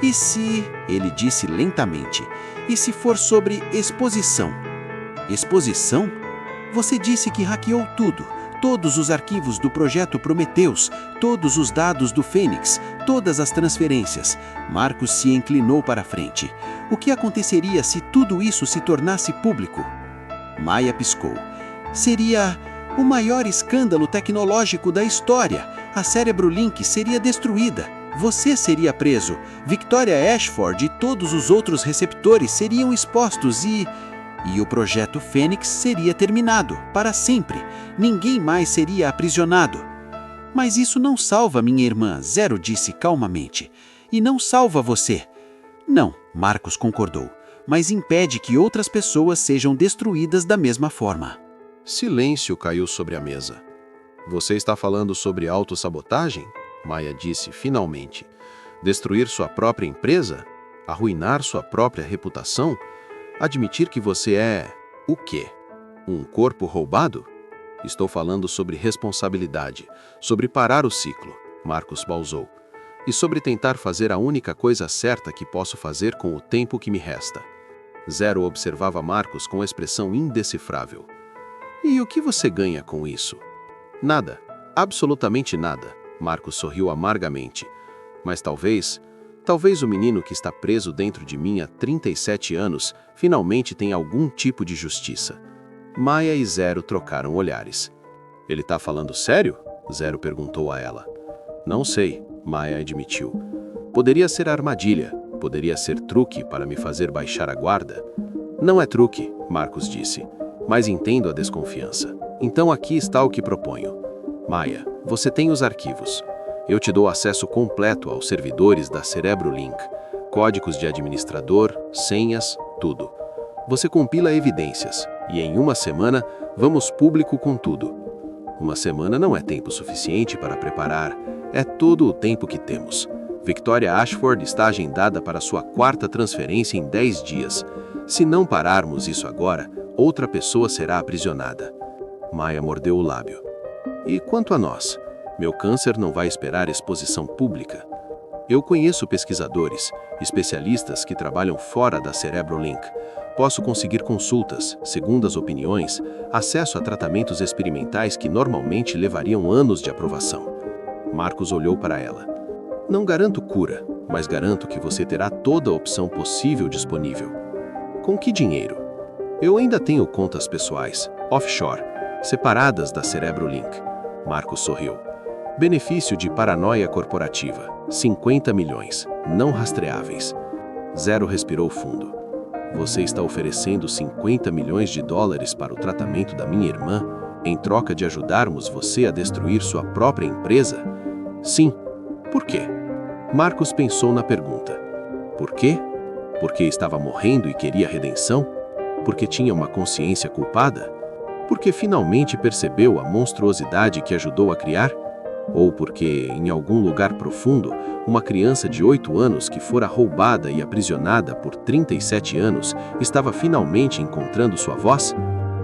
E se, ele disse lentamente, e se for sobre exposição? Exposição? Você disse que hackeou tudo, todos os arquivos do projeto Prometheus, todos os dados do Fênix, todas as transferências. Marcos se inclinou para a frente. O que aconteceria se tudo isso se tornasse público? Maia piscou. Seria o maior escândalo tecnológico da história. A Cérebro Link seria destruída. Você seria preso. Victoria Ashford e todos os outros receptores seriam expostos e o projeto Fênix seria terminado, para sempre. Ninguém mais seria aprisionado. Mas isso não salva minha irmã, Zero disse calmamente. E não salva você. Não, Marcos concordou, mas impede que outras pessoas sejam destruídas da mesma forma. Silêncio caiu sobre a mesa. Você está falando sobre autossabotagem? Maia disse finalmente. Destruir sua própria empresa? Arruinar sua própria reputação? Admitir que você é... o quê? Um corpo roubado? Estou falando sobre responsabilidade, sobre parar o ciclo, Marcos balzou, e sobre tentar fazer a única coisa certa que posso fazer com o tempo que me resta. Zero observava Marcos com expressão indecifrável. E o que você ganha com isso? Nada, absolutamente nada, Marcos sorriu amargamente. Mas talvez o menino que está preso dentro de mim há 37 anos finalmente tenha algum tipo de justiça. Maia e Zero trocaram olhares. Ele está falando sério? Zero perguntou a ela. Não sei, Maia admitiu. Poderia ser armadilha, poderia ser truque para me fazer baixar a guarda. Não é truque, Marcos disse, mas entendo a desconfiança. Então aqui está o que proponho. Maia, você tem os arquivos. Eu te dou acesso completo aos servidores da Cérebro Link, códigos de administrador, senhas, tudo. Você compila evidências e em uma semana vamos público com tudo. Uma semana não é tempo suficiente para preparar, é todo o tempo que temos. Victoria Ashford está agendada para sua 4ª transferência em 10 dias. Se não pararmos isso agora, outra pessoa será aprisionada. Maia mordeu o lábio. E quanto a nós? Meu câncer não vai esperar exposição pública. Eu conheço pesquisadores, especialistas que trabalham fora da Cérebro Link. Posso conseguir consultas, segundas opiniões, acesso a tratamentos experimentais que normalmente levariam anos de aprovação. Marcos olhou para ela. Não garanto cura, mas garanto que você terá toda a opção possível disponível. Com que dinheiro? Eu ainda tenho contas pessoais, offshore, separadas da Cérebro Link. Marcos sorriu. Benefício de paranoia corporativa, 50 milhões, não rastreáveis. Zero respirou fundo. Você está oferecendo 50 milhões de dólares para o tratamento da minha irmã, em troca de ajudarmos você a destruir sua própria empresa? Sim. Por quê? Marcos pensou na pergunta. Por quê? Porque estava morrendo e queria redenção? Porque tinha uma consciência culpada? Porque finalmente percebeu a monstruosidade que ajudou a criar? Ou porque, em algum lugar profundo, uma criança de 8 anos que fora roubada e aprisionada por 37 anos estava finalmente encontrando sua voz?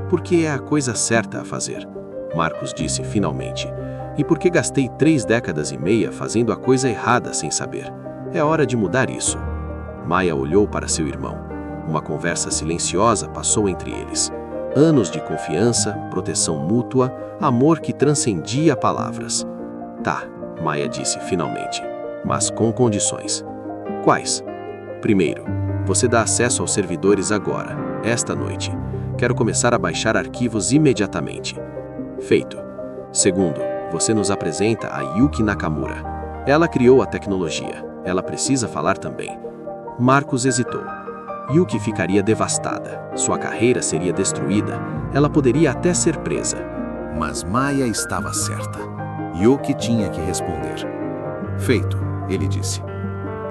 Porque é a coisa certa a fazer, Marcos disse finalmente. E porque gastei 3 décadas e meia fazendo a coisa errada sem saber. É hora de mudar isso. Maya olhou para seu irmão. Uma conversa silenciosa passou entre eles. Anos de confiança, proteção mútua, amor que transcendia palavras. Tá, Maya disse finalmente, mas com condições. Quais? Primeiro, você dá acesso aos servidores agora, esta noite. Quero começar a baixar arquivos imediatamente. Feito. Segundo, você nos apresenta a Yuki Nakamura. Ela criou a tecnologia. Ela precisa falar também. Marcos hesitou. Yuki ficaria devastada. Sua carreira seria destruída. Ela poderia até ser presa. Mas Maya estava certa. Yuki tinha que responder. Feito, ele disse.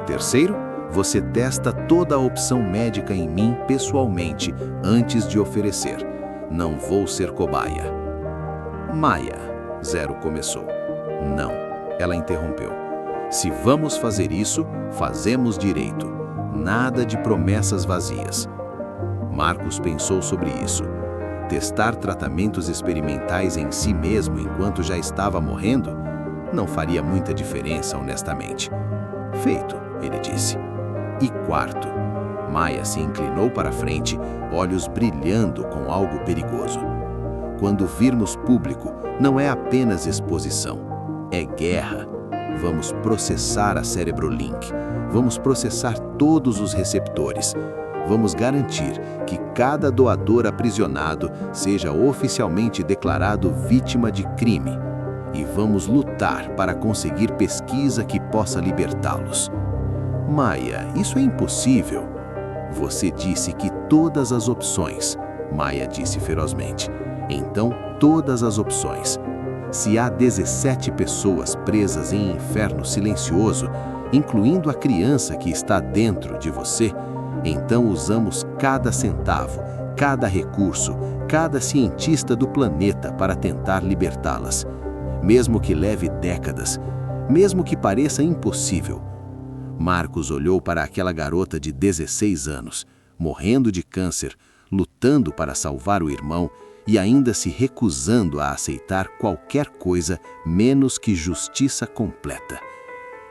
Terceiro, você testa toda a opção médica em mim pessoalmente antes de oferecer. Não vou ser cobaia. Maya, Zero começou. Não, ela interrompeu. Se vamos fazer isso, fazemos direito. Nada de promessas vazias. Marcos pensou sobre isso. Testar tratamentos experimentais em si mesmo enquanto já estava morrendo não faria muita diferença, honestamente. Feito, ele disse. E quarto, Maya se inclinou para frente, olhos brilhando com algo perigoso. Quando virmos público, não é apenas exposição, é guerra. Vamos processar a Cerebrolink. Vamos processar todos os receptores. Vamos garantir que cada doador aprisionado seja oficialmente declarado vítima de crime. E vamos lutar para conseguir pesquisa que possa libertá-los. Maya, isso é impossível. Você disse que todas as opções, Maya disse ferozmente. Então, todas as opções. Se há 17 pessoas presas em inferno silencioso, incluindo a criança que está dentro de você, então usamos cada centavo, cada recurso, cada cientista do planeta para tentar libertá-las. Mesmo que leve décadas, mesmo que pareça impossível. Marcos olhou para aquela garota de 16 anos, morrendo de câncer, lutando para salvar o irmão e ainda se recusando a aceitar qualquer coisa menos que justiça completa.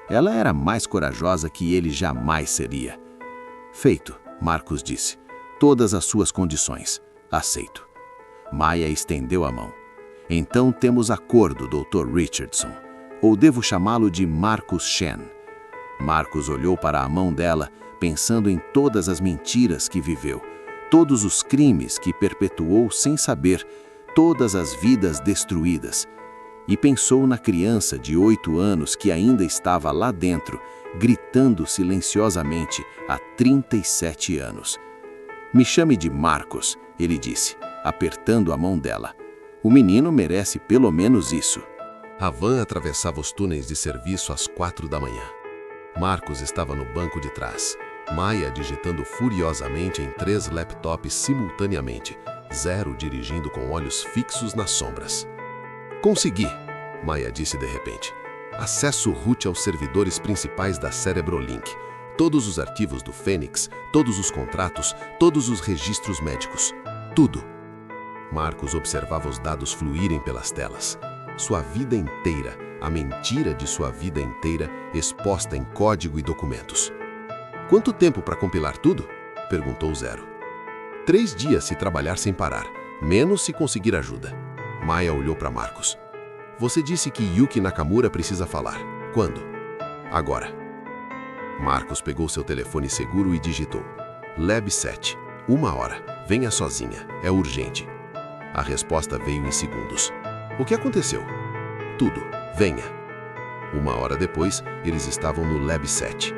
Ela era mais corajosa que ele jamais seria. Feito, Marcos disse. Todas as suas condições. Aceito. Maya estendeu a mão. Então temos acordo, Dr. Richardson. Ou devo chamá-lo de Marcus Shen. Marcos olhou para a mão dela, pensando em todas as mentiras que viveu, todos os crimes que perpetuou sem saber, todas as vidas destruídas. E pensou na criança de 8 anos que ainda estava lá dentro, gritando silenciosamente há 37 anos. Me chame de Marcos, ele disse, apertando a mão dela. O menino merece pelo menos isso. A van atravessava os túneis de serviço às 4 da manhã. Marcos estava no banco de trás, Maya digitando furiosamente em 3 laptops simultaneamente, Zero dirigindo com olhos fixos nas sombras. Consegui, Maya disse de repente. Acesso root aos servidores principais da Cerebrolink. Todos os arquivos do Fênix, todos os contratos, todos os registros médicos. Tudo. Marcos observava os dados fluírem pelas telas. Sua vida inteira, a mentira de sua vida inteira, exposta em código e documentos. Quanto tempo para compilar tudo? Perguntou Zero. 3 dias se trabalhar sem parar, menos se conseguir ajuda. Maya olhou para Marcos. Você disse que Yuki Nakamura precisa falar. Quando? Agora. Marcos pegou seu telefone seguro e digitou. Lab 7. 1 hora. Venha sozinha. É urgente. A resposta veio em segundos. O que aconteceu? Tudo. Venha. 1 hora depois, eles estavam no Lab 7.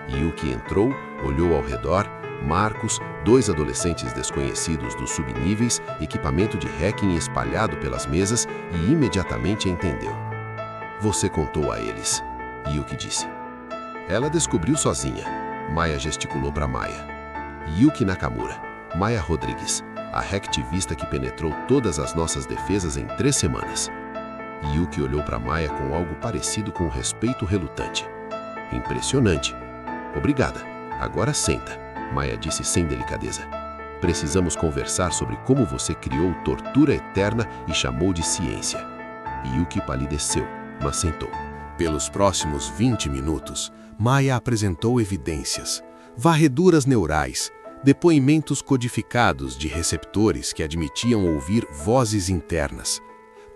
Yuki entrou, olhou ao redor, Marcos, 2 adolescentes desconhecidos dos subníveis, equipamento de hacking espalhado pelas mesas e imediatamente entendeu. Você contou a eles. Yuki disse. Ela descobriu sozinha. Maya gesticulou para Maya. Yuki Nakamura, Maya Rodrigues, a hacktivista que penetrou todas as nossas defesas em 3 semanas. Yuki olhou para Maya com algo parecido com um respeito relutante. Impressionante. Obrigada. Agora senta, Maya disse sem delicadeza. Precisamos conversar sobre como você criou tortura eterna e chamou de ciência. Yuki palideceu, mas sentou. Pelos próximos 20 minutos, Maya apresentou evidências, varreduras neurais, depoimentos codificados de receptores que admitiam ouvir vozes internas,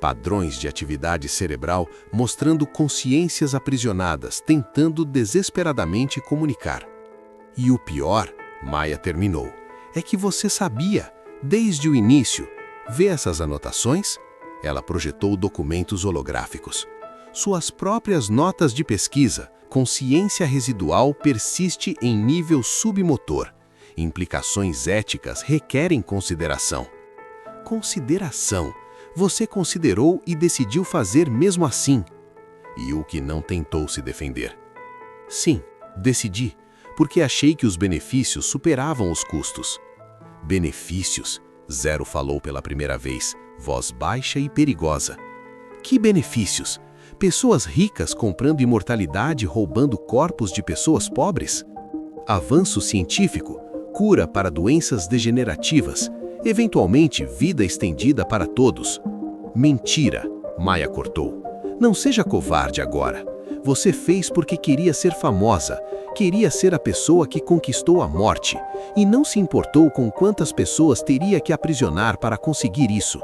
padrões de atividade cerebral mostrando consciências aprisionadas tentando desesperadamente comunicar. E o pior, Maya terminou, é que você sabia, desde o início. Vê essas anotações? Ela projetou documentos holográficos. Suas próprias notas de pesquisa, consciência residual persiste em nível submotor. Implicações éticas requerem consideração. Consideração. Você considerou e decidiu fazer mesmo assim. Yuki não tentou se defender. Sim, decidi, porque achei que os benefícios superavam os custos. Benefícios? Zero falou pela primeira vez, voz baixa e perigosa. Que benefícios? Pessoas ricas comprando imortalidade roubando corpos de pessoas pobres? Avanço científico, cura para doenças degenerativas, eventualmente vida estendida para todos. Mentira, Maya cortou. Não seja covarde agora. Você fez porque queria ser famosa, queria ser a pessoa que conquistou a morte, e não se importou com quantas pessoas teria que aprisionar para conseguir isso.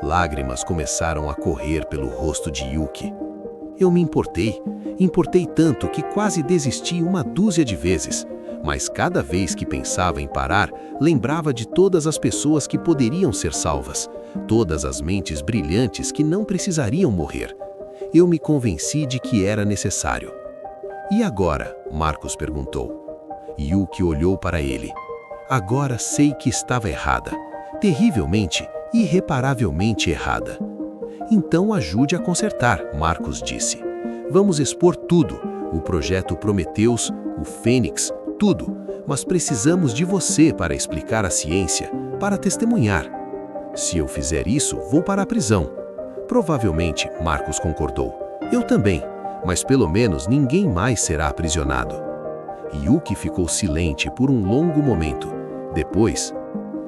Lágrimas começaram a correr pelo rosto de Yuki. Eu me importei tanto que quase desisti 1 dúzia de vezes, mas cada vez que pensava em parar, lembrava de todas as pessoas que poderiam ser salvas, todas as mentes brilhantes que não precisariam morrer. Eu me convenci de que era necessário. E agora? Marcos perguntou. Yuki olhou para ele. Agora sei que estava errada. Terrivelmente, irreparavelmente errada. Então ajude a consertar, Marcos disse. Vamos expor tudo, o projeto Prometheus, o Fênix, tudo, mas precisamos de você para explicar a ciência, para testemunhar. Se eu fizer isso, vou para a prisão. Provavelmente, Marcos concordou. Eu também, mas pelo menos ninguém mais será aprisionado. Yuki ficou silente por um longo momento. Depois,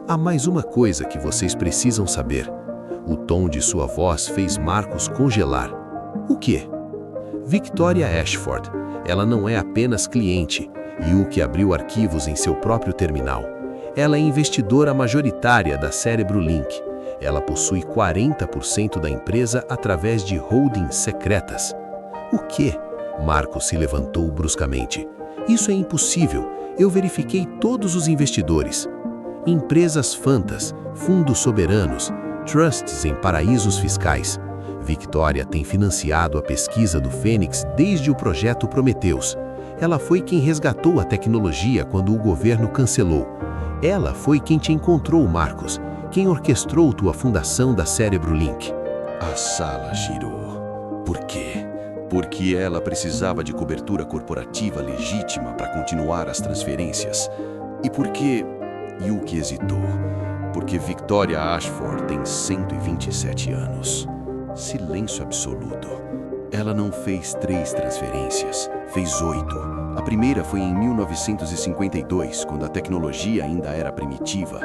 há mais uma coisa que vocês precisam saber. O tom de sua voz fez Marcos congelar. O quê? Victoria Ashford. Ela não é apenas cliente. Yuki abriu arquivos em seu próprio terminal. Ela é investidora majoritária da Cerebro Link. Ela possui 40% da empresa através de holdings secretas. O quê? Marcos se levantou bruscamente. Isso é impossível. Eu verifiquei todos os investidores. Empresas fantas, fundos soberanos, trusts em paraísos fiscais. Victoria tem financiado a pesquisa do Fênix desde o projeto Prometheus. Ela foi quem resgatou a tecnologia quando o governo cancelou. Ela foi quem te encontrou, Marcos, quem orquestrou tua fundação da Cerebro Link. A sala girou. Por quê? Porque ela precisava de cobertura corporativa legítima para continuar as transferências. E porque... Yuki hesitou. Porque Victoria Ashford tem 127 anos. Silêncio absoluto. Ela não fez 3 transferências, fez 8. A primeira foi em 1952, quando a tecnologia ainda era primitiva.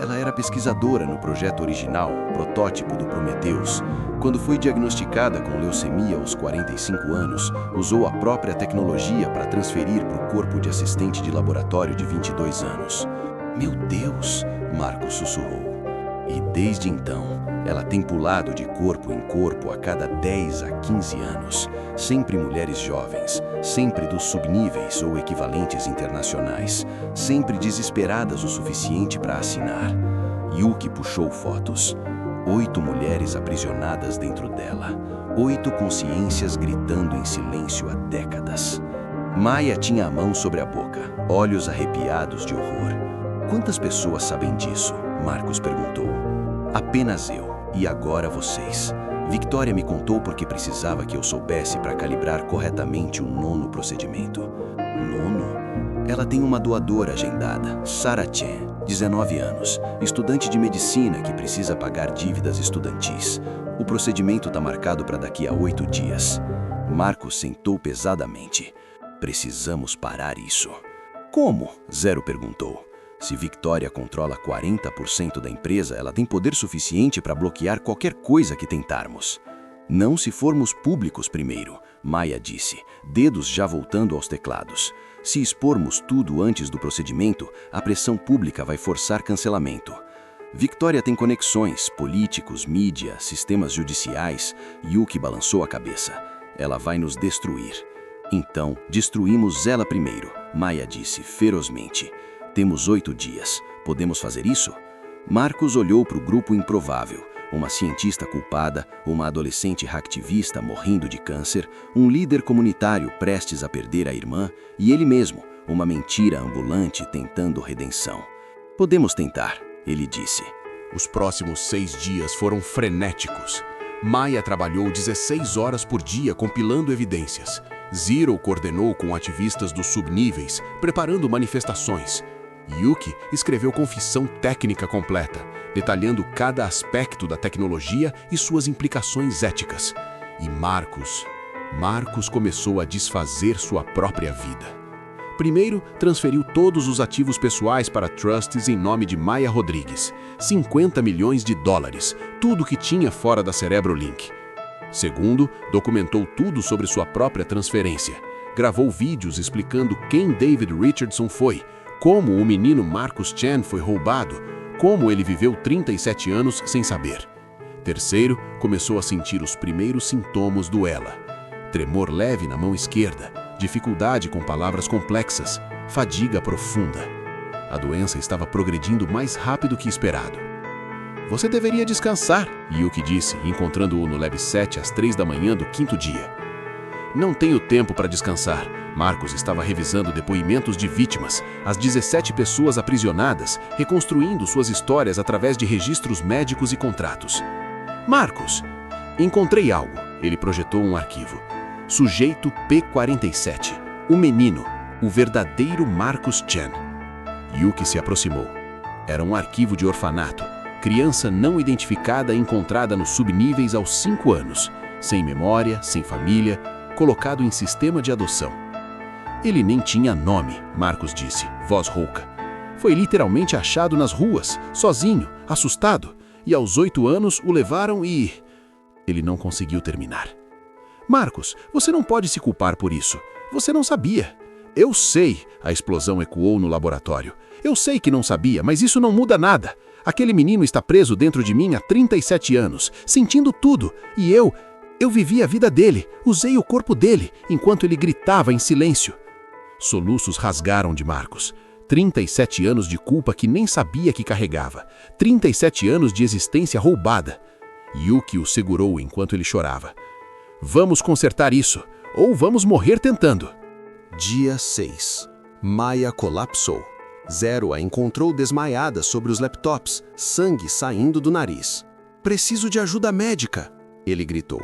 Ela era pesquisadora no projeto original, protótipo do Prometheus. Quando foi diagnosticada com leucemia aos 45 anos, usou a própria tecnologia para transferir para o corpo de assistente de laboratório de 22 anos. Meu Deus, Marcos sussurrou. E desde então, ela tem pulado de corpo em corpo a cada 10 a 15 anos. Sempre mulheres jovens, sempre dos subníveis ou equivalentes internacionais, sempre desesperadas o suficiente para assinar. Yuki puxou fotos. 8 mulheres aprisionadas dentro dela. 8 consciências gritando em silêncio há décadas. Maia tinha a mão sobre a boca, olhos arrepiados de horror. Quantas pessoas sabem disso? Marcos perguntou. Apenas eu, e agora vocês. Victoria me contou porque precisava que eu soubesse para calibrar corretamente o 9º procedimento. 9º? Ela tem uma doadora agendada, Sarah Chen, 19 anos, estudante de medicina que precisa pagar dívidas estudantis. O procedimento está marcado para daqui a 8 dias. Marcos sentou pesadamente. Precisamos parar isso. Como? Zero perguntou. Se Victoria controla 40% da empresa, ela tem poder suficiente para bloquear qualquer coisa que tentarmos. Não se formos públicos primeiro, Maia disse, dedos já voltando aos teclados. Se expormos tudo antes do procedimento, a pressão pública vai forçar cancelamento. Victoria tem conexões, políticos, mídia, sistemas judiciais. Yuki balançou a cabeça. Ela vai nos destruir. Então, destruímos ela primeiro, Maia disse ferozmente. Temos 8 dias. Podemos fazer isso? Marcos olhou para o grupo improvável. Uma cientista culpada, uma adolescente hacktivista morrendo de câncer, um líder comunitário prestes a perder a irmã e ele mesmo, uma mentira ambulante tentando redenção. Podemos tentar, ele disse. Os próximos 6 dias foram frenéticos. Maia trabalhou 16 horas por dia compilando evidências. Zero coordenou com ativistas dos subníveis, preparando manifestações. Yuki escreveu confissão técnica completa, detalhando cada aspecto da tecnologia e suas implicações éticas. E Marcos começou a desfazer sua própria vida. Primeiro, transferiu todos os ativos pessoais para trusts em nome de Maia Rodrigues, $50 milhões, tudo que tinha fora da Cerebrolink. Segundo, documentou tudo sobre sua própria transferência. Gravou vídeos explicando quem David Richardson foi, como o menino Marcus Chen foi roubado, como ele viveu 37 anos sem saber. Terceiro, começou a sentir os primeiros sintomas do ELA. Tremor leve na mão esquerda, dificuldade com palavras complexas, fadiga profunda. A doença estava progredindo mais rápido que esperado. Você deveria descansar, Yuki disse, encontrando-o no Lab 7 às 3 da manhã do 5º dia. Não tenho tempo para descansar. Marcos estava revisando depoimentos de vítimas, as 17 pessoas aprisionadas, reconstruindo suas histórias através de registros médicos e contratos. Marcos, encontrei algo. Ele projetou um arquivo. Sujeito P47. O menino, o verdadeiro Marcus Chen. Yuki se aproximou. Era um arquivo de orfanato. Criança não identificada encontrada nos subníveis aos 5 anos. Sem memória, sem família, colocado em sistema de adoção. Ele nem tinha nome, Marcos disse, voz rouca. Foi literalmente achado nas ruas, sozinho, assustado, e aos 8 anos o levaram e... Ele não conseguiu terminar. Marcos, você não pode se culpar por isso. Você não sabia. Eu sei, a explosão ecoou no laboratório. Eu sei que não sabia, mas isso não muda nada. Aquele menino está preso dentro de mim há 37 anos, sentindo tudo, e eu vivi a vida dele, usei o corpo dele, enquanto ele gritava em silêncio. Soluços rasgaram de Marcos. 37 anos de culpa que nem sabia que carregava. 37 anos de existência roubada. Yuki o segurou enquanto ele chorava. Vamos consertar isso, ou vamos morrer tentando. Dia 6. Maia colapsou. Zero a encontrou desmaiada sobre os laptops, sangue saindo do nariz. Preciso de ajuda médica, ele gritou.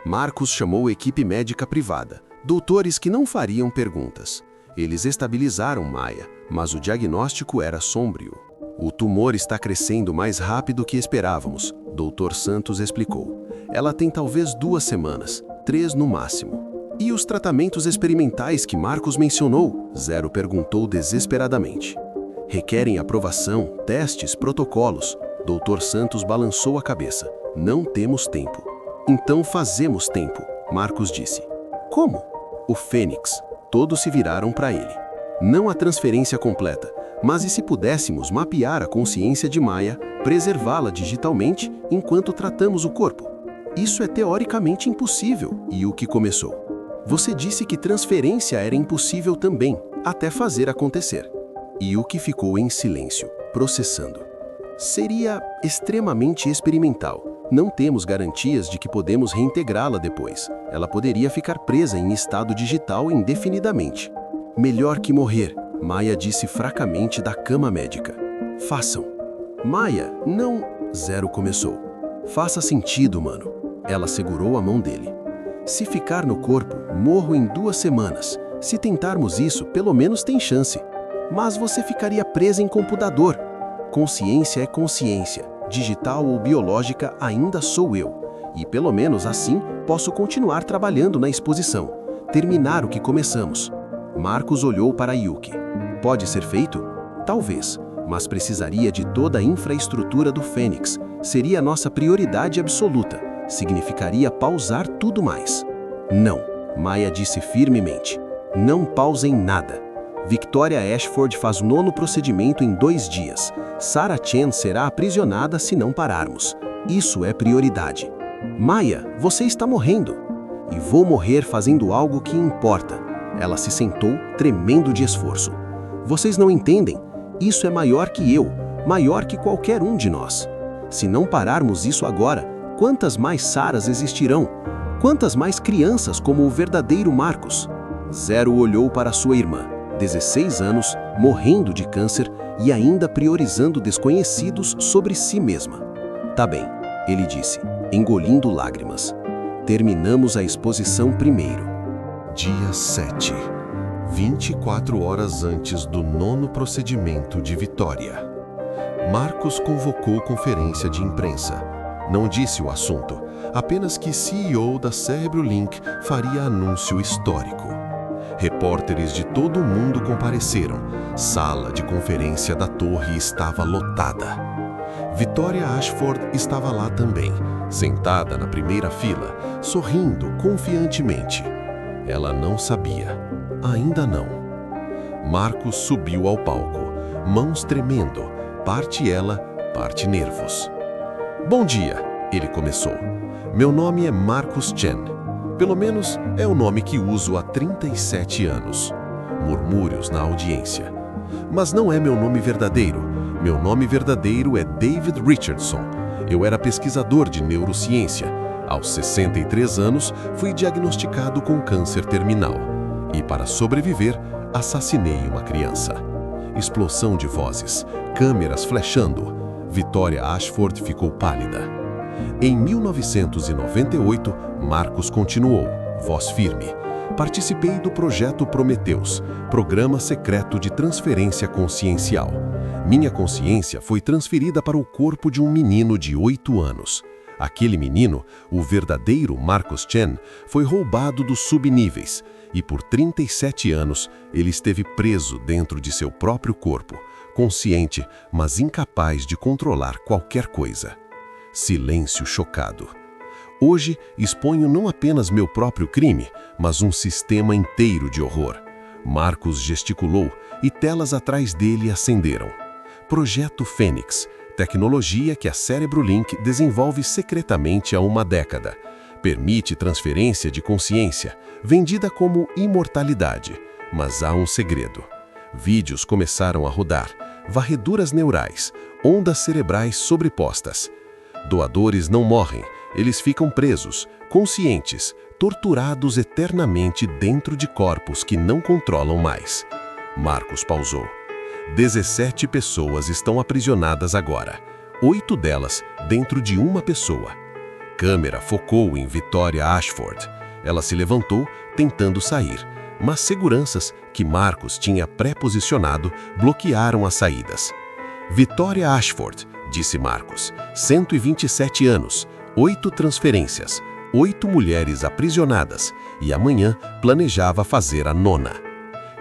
Marcos chamou equipe médica privada, doutores que não fariam perguntas. Eles estabilizaram Maia, mas o diagnóstico era sombrio. O tumor está crescendo mais rápido que esperávamos, Dr. Santos explicou. Ela tem talvez 2 semanas, 3 no máximo. E os tratamentos experimentais que Marcos mencionou? Zero perguntou desesperadamente. Requerem aprovação, testes, protocolos. Dr. Santos balançou a cabeça. Não temos tempo. Então fazemos tempo, Marcos disse. Como? O Fênix. Todos se viraram para ele. Não a transferência completa, mas e se pudéssemos mapear a consciência de Maia, preservá-la digitalmente enquanto tratamos o corpo? Isso é teoricamente impossível, Yuki começou. Você disse que transferência era impossível também, até fazer acontecer. Yuki ficou em silêncio, processando. Seria extremamente experimental. Não temos garantias de que podemos reintegrá-la depois. Ela poderia ficar presa em estado digital indefinidamente. Melhor que morrer, Maya disse fracamente da cama médica. Façam. Maya, não... Zero começou. Faça sentido, mano. Ela segurou a mão dele. Se ficar no corpo, morro em 2 semanas. Se tentarmos isso, pelo menos tem chance. Mas você ficaria presa em computador. Consciência é consciência. Digital ou biológica ainda sou eu. E pelo menos assim posso continuar trabalhando na exposição. Terminar o que começamos. Marcos olhou para Yuki. Pode ser feito? Talvez. Mas precisaria de toda a infraestrutura do Fênix. Seria nossa prioridade absoluta. Significaria pausar tudo mais. Não, Maya disse firmemente. Não pausem nada. Victoria Ashford faz 9º procedimento em 2 dias. Sarah Chen será aprisionada se não pararmos. Isso é prioridade. Maya, você está morrendo. E vou morrer fazendo algo que importa. Ela se sentou, tremendo de esforço. Vocês não entendem? Isso é maior que eu, maior que qualquer um de nós. Se não pararmos isso agora, quantas mais Saras existirão? Quantas mais crianças como o verdadeiro Marcos? Zero olhou para sua irmã, 16 anos, morrendo de câncer e ainda priorizando desconhecidos sobre si mesma. Tá bem, ele disse, engolindo lágrimas. Terminamos a exposição primeiro. Dia 7. 24 horas antes do 9º procedimento de Vitória. Marcos convocou conferência de imprensa. Não disse o assunto, apenas que CEO da Cerebrolink faria anúncio histórico. Repórteres de todo o mundo compareceram. Sala de conferência da torre estava lotada. Victoria Ashford estava lá também, sentada na primeira fila, sorrindo confiantemente. Ela não sabia. Ainda não. Marcos subiu ao palco, mãos tremendo, parte ela, parte nervos. Bom dia, ele começou. Meu nome é Marcus Chen. Pelo menos é o nome que uso há 37 anos. Murmúrios na audiência. Mas não é meu nome verdadeiro. Meu nome verdadeiro é David Richardson. Eu era pesquisador de neurociência. Aos 63 anos, fui diagnosticado com câncer terminal. E para sobreviver, assassinei uma criança. Explosão de vozes, câmeras flashando. Victoria Ashford ficou pálida. Em 1998, Marcos continuou, voz firme. Participei do projeto Prometheus, programa secreto de transferência consciencial. Minha consciência foi transferida para o corpo de um menino de 8 anos. Aquele menino, o verdadeiro Marcus Chen, foi roubado dos subníveis e por 37 anos ele esteve preso dentro de seu próprio corpo, consciente, mas incapaz de controlar qualquer coisa. Silêncio chocado. Hoje exponho não apenas meu próprio crime, mas um sistema inteiro de horror. Marcos gesticulou e telas atrás dele acenderam. Projeto Fênix, tecnologia que a Cerebrolink desenvolve secretamente há uma década. Permite transferência de consciência, vendida como imortalidade. Mas há um segredo. Vídeos começaram a rodar, varreduras neurais, ondas cerebrais sobrepostas. Doadores não morrem, eles ficam presos, conscientes, torturados eternamente dentro de corpos que não controlam mais. Marcos pausou. 17 pessoas estão aprisionadas agora, 8 delas dentro de uma pessoa. Câmera focou em Victoria Ashford. Ela se levantou, tentando sair, mas seguranças que Marcos tinha pré-posicionado bloquearam as saídas. Victoria Ashford, disse Marcos, 127 anos, 8 transferências, 8 mulheres aprisionadas e amanhã planejava fazer a 9ª.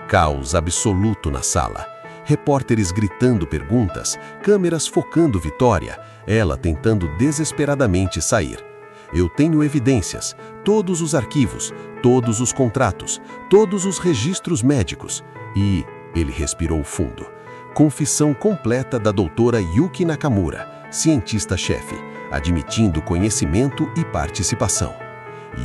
Caos absoluto na sala. Repórteres gritando perguntas, câmeras focando Victoria, ela tentando desesperadamente sair. Eu tenho evidências, todos os arquivos, todos os contratos, todos os registros médicos. E ele respirou fundo. Confissão completa da doutora Yuki Nakamura, cientista-chefe, admitindo conhecimento e participação.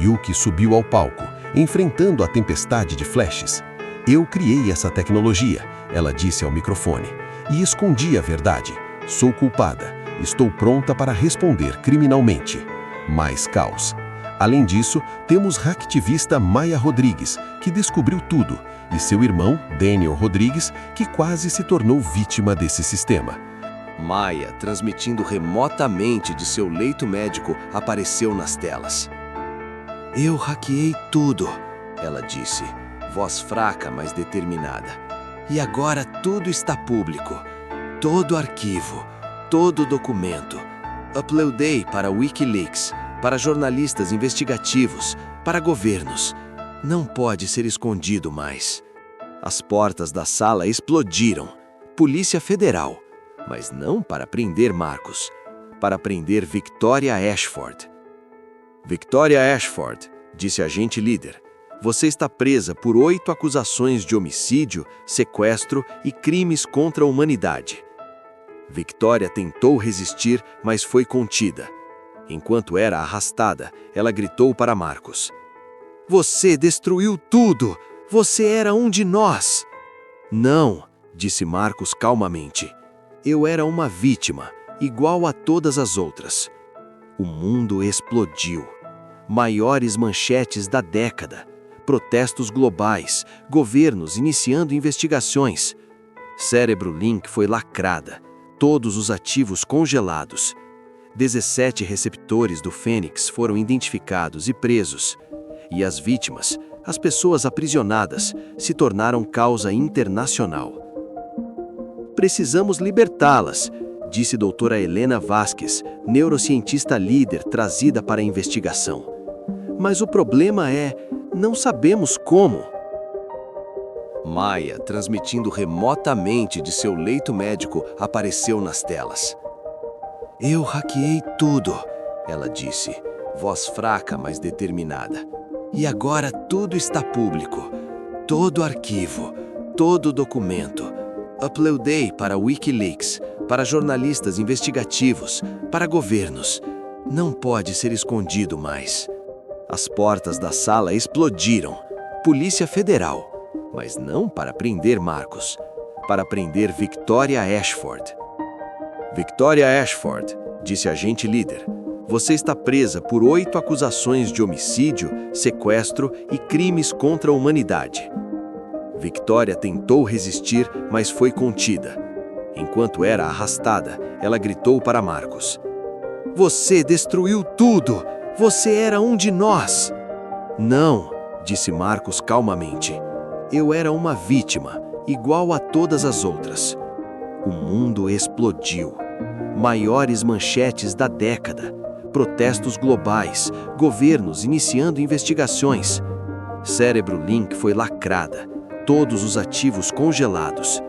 Yuki subiu ao palco, enfrentando a tempestade de flashes. Eu criei essa tecnologia, ela disse ao microfone, e escondi a verdade. Sou culpada. Estou pronta para responder criminalmente. Mais caos. Além disso, temos hacktivista Maya Rodrigues, que descobriu tudo, e seu irmão, Daniel Rodrigues, que quase se tornou vítima desse sistema. Maya, transmitindo remotamente de seu leito médico, apareceu nas telas. Eu hackeei tudo, ela disse, voz fraca, mas determinada. E agora tudo está público. Todo arquivo, todo documento. Uploadei para Wikileaks, para jornalistas investigativos, para governos. Não pode ser escondido mais. As portas da sala explodiram. Polícia Federal. Mas não para prender Marcos. Para prender Victoria Ashford. Victoria Ashford, disse a agente líder. Você está presa por 8 acusações de homicídio, sequestro e crimes contra a humanidade. Victoria tentou resistir, mas foi contida. Enquanto era arrastada, ela gritou para Marcos. Você destruiu tudo! Você era um de nós! Não, disse Marcos calmamente. Eu era uma vítima, igual a todas as outras. O mundo explodiu. Maiores manchetes da década. Protestos globais, governos iniciando investigações. Cérebro Link foi lacrada. Todos os ativos congelados. 17 receptores do Fênix foram identificados e presos. E as vítimas, as pessoas aprisionadas, se tornaram causa internacional. Precisamos libertá-las, disse doutora Helena Vasquez, neurocientista líder trazida para a investigação. Mas o problema é, não sabemos como. Maya, transmitindo remotamente de seu leito médico, apareceu nas telas. Eu hackeei tudo, ela disse, voz fraca, mas determinada. E agora tudo está público. Todo arquivo, todo documento. Uploadei para Wikileaks, para jornalistas investigativos, para governos. Não pode ser escondido mais. As portas da sala explodiram. Polícia Federal. Mas não para prender Marcos. Para prender Victoria Ashford. Victoria Ashford, disse a agente líder. Você está presa por 8 acusações de homicídio, sequestro e crimes contra a humanidade. Victoria tentou resistir, mas foi contida. Enquanto era arrastada, ela gritou para Marcos. Você destruiu tudo! Você era um de nós! Não, disse Marcos calmamente. Eu era uma vítima, igual a todas as outras. O mundo explodiu. Maiores manchetes da década. Protestos globais, governos iniciando investigações. Cérebro Link foi lacrada. Todos os ativos congelados.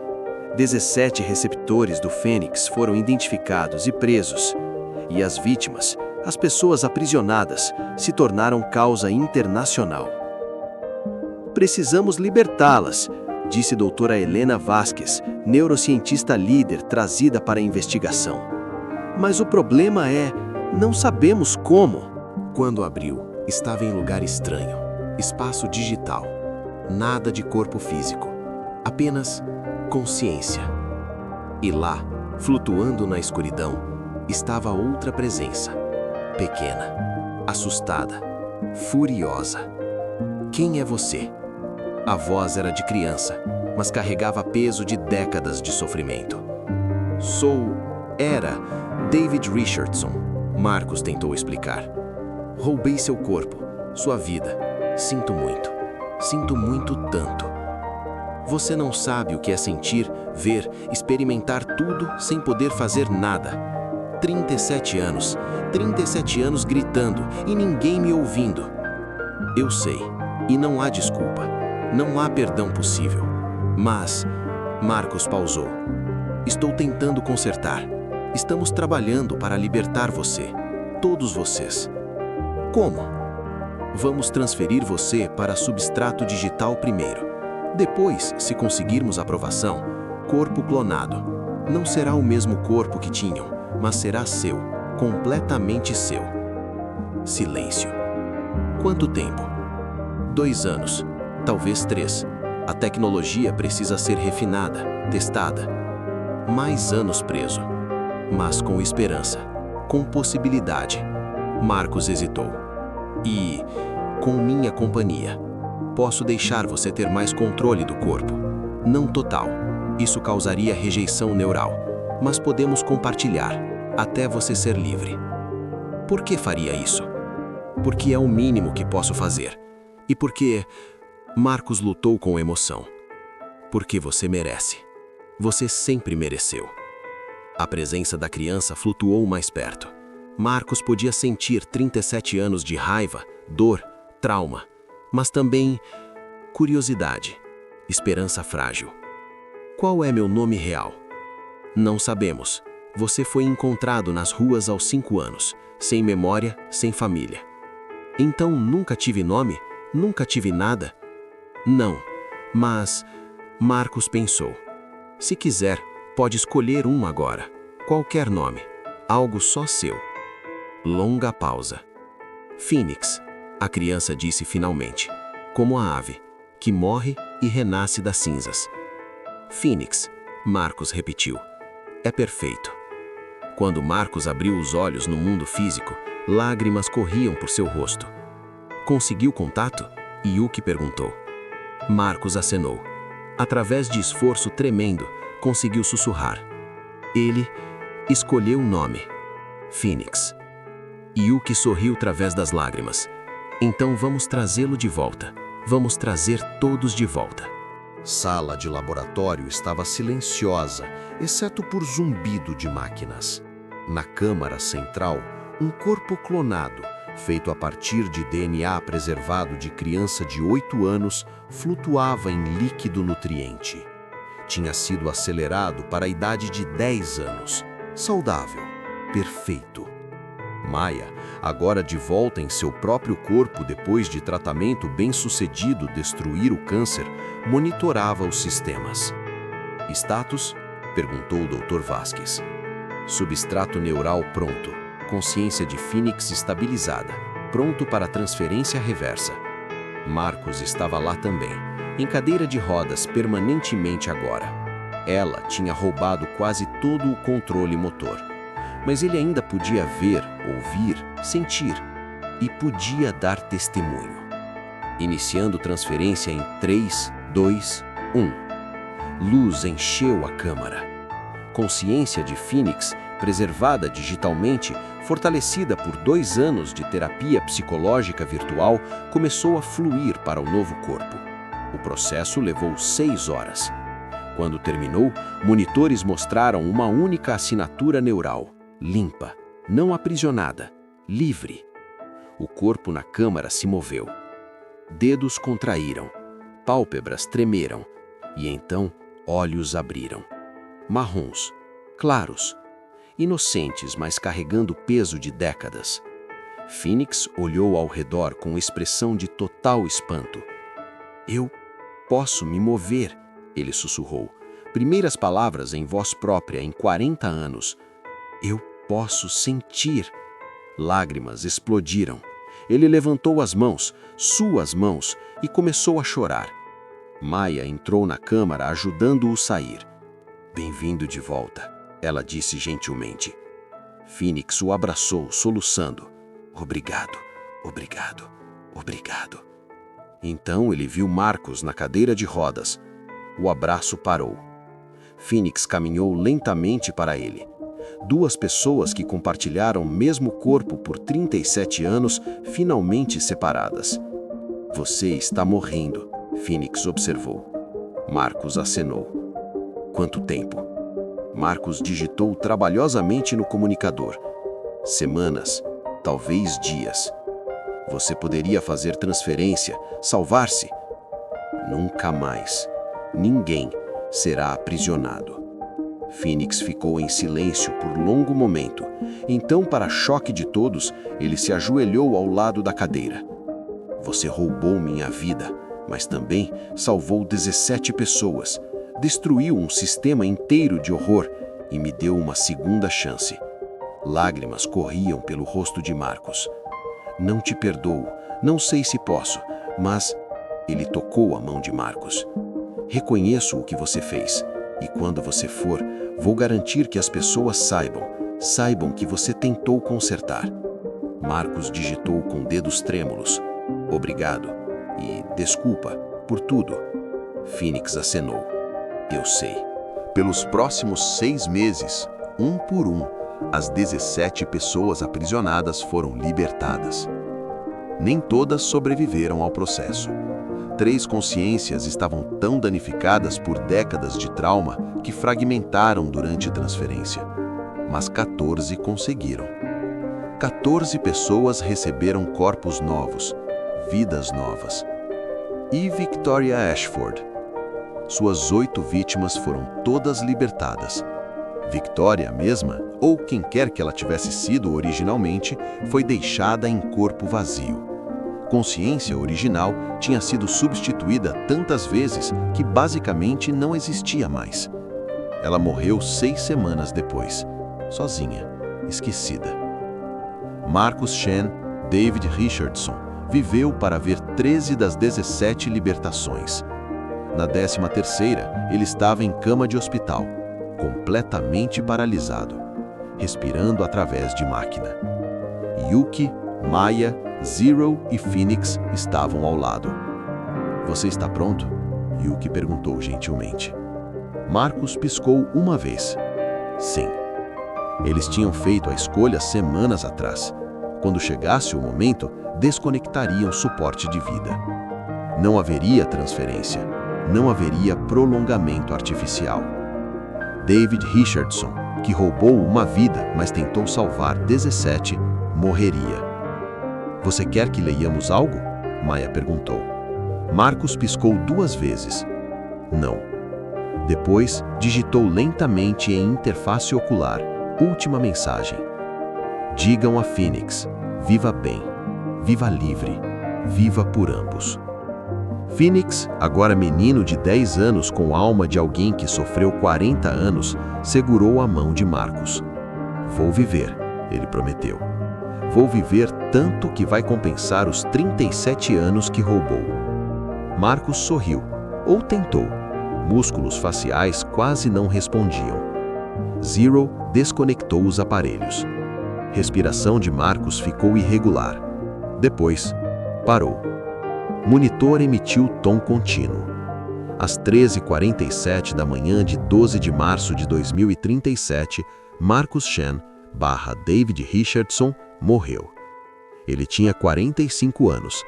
17 receptores do Fênix foram identificados e presos. E as vítimas, as pessoas aprisionadas, se tornaram causa internacional. Precisamos libertá-las, disse doutora Helena Vasquez, neurocientista líder trazida para a investigação. Mas o problema é, não sabemos como. Quando abriu, estava em lugar estranho, espaço digital, nada de corpo físico, apenas consciência. E lá, flutuando na escuridão, estava outra presença, pequena, assustada, furiosa. Quem é você? A voz era de criança, mas carregava peso de décadas de sofrimento. Era David Richardson, Marcos tentou explicar. Roubei seu corpo, sua vida. Sinto muito tanto. Você não sabe o que é sentir, ver, experimentar tudo sem poder fazer nada. 37 anos gritando e ninguém me ouvindo. Eu sei, e não há desculpa, não há perdão possível. Mas, Marcos pausou. Estou tentando consertar. Estamos trabalhando para libertar você, todos vocês. Como? Vamos transferir você para substrato digital primeiro. Depois, se conseguirmos aprovação, corpo clonado. Não será o mesmo corpo que tinham, mas será seu, completamente seu. Silêncio. Quanto tempo? 2 anos, talvez 3. A tecnologia precisa ser refinada, testada. Mais anos preso. mas com esperança, com possibilidade. Marcos hesitou. E, com minha companhia, posso deixar você ter mais controle do corpo. Não total, isso causaria rejeição neural, mas podemos compartilhar, até você ser livre. Por que faria isso? Porque é o mínimo que posso fazer. E porque Marcos lutou com emoção. Porque você merece. Você sempre mereceu. A presença da criança flutuou mais perto. Marcos podia sentir 37 anos de raiva, dor, trauma, mas também curiosidade, esperança frágil. Qual é meu nome real? Não sabemos. Você foi encontrado nas ruas aos 5 anos, sem memória, sem família. Então nunca tive nome? Nunca tive nada? Não, mas Marcos pensou. Se quiser, pode escolher um agora. Qualquer nome. Algo só seu. Longa pausa. Fênix, a criança disse finalmente, como a ave, que morre e renasce das cinzas. Fênix, Marcos repetiu. É perfeito. Quando Marcos abriu os olhos no mundo físico, lágrimas corriam por seu rosto. Conseguiu contato? Yuki perguntou. Marcos acenou. Através de esforço tremendo, conseguiu sussurrar. Ele escolheu o nome. Fênix. Yuki sorriu através das lágrimas. Então vamos trazê-lo de volta. Vamos trazer todos de volta. Sala de laboratório estava silenciosa, exceto por zumbido de máquinas. Na câmara central, um corpo clonado, feito a partir de DNA preservado de criança de 8 anos, flutuava em líquido nutriente. Tinha sido acelerado para a idade de 10 anos. Saudável, perfeito. Maia, agora de volta em seu próprio corpo depois de tratamento bem-sucedido destruir o câncer, monitorava os sistemas. Status? Perguntou o Dr. Vasquez. Substrato neural pronto. Consciência de Fênix estabilizada. Pronto para transferência reversa. Marcos estava lá também, em cadeira de rodas permanentemente agora. Ela tinha roubado quase todo o controle motor. Mas ele ainda podia ver, ouvir, sentir. E podia dar testemunho. Iniciando transferência em 3, 2, 1. Luz encheu a câmara. Consciência de Fênix, preservada digitalmente, fortalecida por 2 anos de terapia psicológica virtual, começou a fluir para o novo corpo. O processo levou 6 horas. Quando terminou, monitores mostraram uma única assinatura neural. Limpa, não aprisionada, livre. O corpo na câmara se moveu. Dedos contraíram, pálpebras tremeram, e então olhos abriram. Marrons, claros, inocentes, mas carregando o peso de décadas. Fênix olhou ao redor com expressão de total espanto. Eu posso me mover, ele sussurrou. Primeiras palavras em voz própria em 40 anos. Eu posso sentir. Lágrimas explodiram. Ele levantou as mãos, suas mãos, e começou a chorar. Maia entrou na câmara ajudando-o a sair. Bem-vindo de volta, ela disse gentilmente. Fênix o abraçou, soluçando. Obrigado, obrigado, obrigado. Então ele viu Marcos na cadeira de rodas. O abraço parou. Fênix caminhou lentamente para ele. 2 pessoas que compartilharam o mesmo corpo por 37 anos, finalmente separadas. Você está morrendo, Fênix observou. Marcos acenou. Quanto tempo? Marcos digitou trabalhosamente no comunicador. Semanas, talvez dias. Você poderia fazer transferência, salvar-se. Nunca mais. Ninguém será aprisionado. Fênix ficou em silêncio por longo momento. Então, para choque de todos, ele se ajoelhou ao lado da cadeira. Você roubou minha vida, mas também salvou 17 pessoas, destruiu um sistema inteiro de horror e me deu uma segunda chance. Lágrimas corriam pelo rosto de Marcos. Não te perdoo, não sei se posso, mas... Ele tocou a mão de Marcos. Reconheço o que você fez. E quando você for, vou garantir que as pessoas saibam que você tentou consertar. Marcus digitou com dedos trêmulos. Obrigado. E desculpa por tudo. Phoenix acenou. Eu sei. Pelos próximos 6 meses, um por um, as 17 pessoas aprisionadas foram libertadas. Nem todas sobreviveram ao processo. 3 consciências estavam tão danificadas por décadas de trauma que fragmentaram durante a transferência. Mas 14 conseguiram. 14 pessoas receberam corpos novos, vidas novas. E Victoria Ashford. Suas 8 vítimas foram todas libertadas. Victoria mesma, ou quem quer que ela tivesse sido originalmente, foi deixada em corpo vazio. Consciência original tinha sido substituída tantas vezes que basicamente não existia mais. Ela morreu 6 semanas depois, sozinha, esquecida. Marcus Chen, David Richardson, viveu para ver 13 das 17 libertações. Na 13ª, ele estava em cama de hospital, completamente paralisado, respirando através de máquina. Yuki, Maya, Zero e Phoenix estavam ao lado. Você está pronto? Yuki perguntou gentilmente. Marcus piscou uma vez. Sim. Eles tinham feito a escolha semanas atrás. Quando chegasse o momento, desconectariam suporte de vida. Não haveria transferência. Não haveria prolongamento artificial. David Richardson, que roubou uma vida, mas tentou salvar 17, morreria. Você quer que leiamos algo? Maya perguntou. Marcus piscou 2 vezes. Não. Depois, digitou lentamente em interface ocular. Última mensagem. Digam a Phoenix, viva bem, viva livre, viva por ambos. Phoenix, agora menino de 10 anos com alma de alguém que sofreu 40 anos, segurou a mão de Marcus. Vou viver, ele prometeu. Vou viver tanto que vai compensar os 37 anos que roubou. Marcus sorriu, ou tentou. Músculos faciais quase não respondiam. Zero desconectou os aparelhos. Respiração de Marcus ficou irregular. Depois, parou. Monitor emitiu tom contínuo. Às 13h47 da manhã de 12 de março de 2037, Marcus Chen / David Richardson morreu. Ele tinha 45 anos,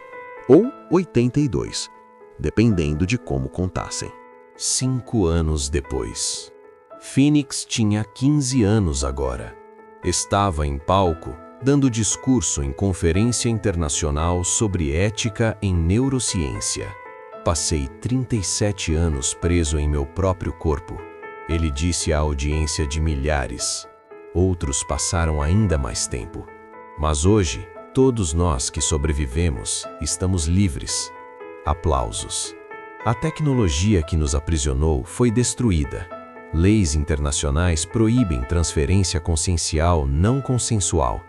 ou 82, dependendo de como contassem. 5 anos depois. Phoenix tinha 15 anos agora. Estava em palco, dando discurso em conferência internacional sobre ética em neurociência. Passei 37 anos preso em meu próprio corpo. Ele disse à audiência de milhares. Outros passaram ainda mais tempo. Mas hoje, todos nós que sobrevivemos estamos livres. Aplausos. A tecnologia que nos aprisionou foi destruída. Leis internacionais proíbem transferência consciencial não consensual.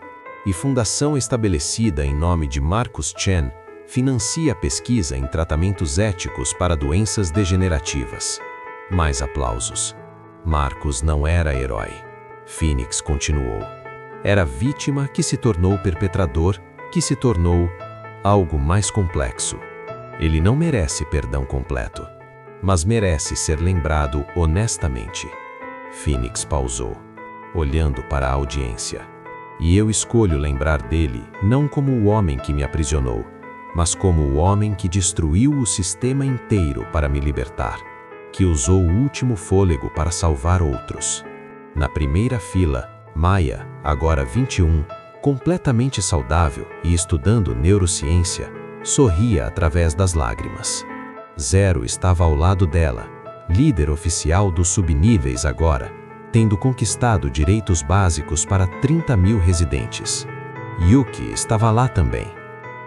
E fundação estabelecida em nome de Marcus Chen financia pesquisa em tratamentos éticos para doenças degenerativas. Mais aplausos. Marcus não era herói. Phoenix continuou. Era vítima que se tornou perpetrador, que se tornou algo mais complexo. Ele não merece perdão completo, mas merece ser lembrado honestamente. Phoenix pausou, olhando para a audiência. E eu escolho lembrar dele não como o homem que me aprisionou, mas como o homem que destruiu o sistema inteiro para me libertar, que usou o último fôlego para salvar outros. Na primeira fila, Maya, agora 21, completamente saudável e estudando neurociência, sorria através das lágrimas. Zero estava ao lado dela, líder oficial dos subníveis agora, tendo conquistado direitos básicos para 30 mil residentes. Yuki estava lá também.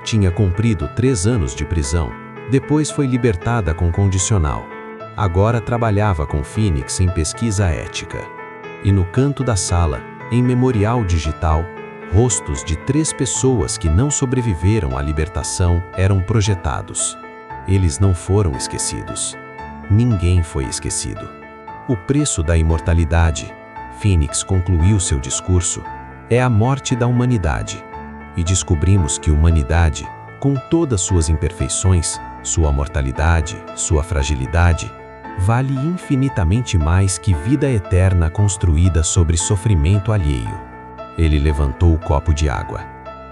Tinha cumprido 3 anos de prisão, depois foi libertada com condicional. Agora trabalhava com Phoenix em pesquisa ética. E no canto da sala, em memorial digital, rostos de 3 pessoas que não sobreviveram à libertação eram projetados. Eles não foram esquecidos. Ninguém foi esquecido. O preço da imortalidade, Phoenix concluiu seu discurso, é a morte da humanidade. E descobrimos que humanidade, com todas suas imperfeições, sua mortalidade, sua fragilidade, vale infinitamente mais que vida eterna construída sobre sofrimento alheio. Ele levantou o copo de água.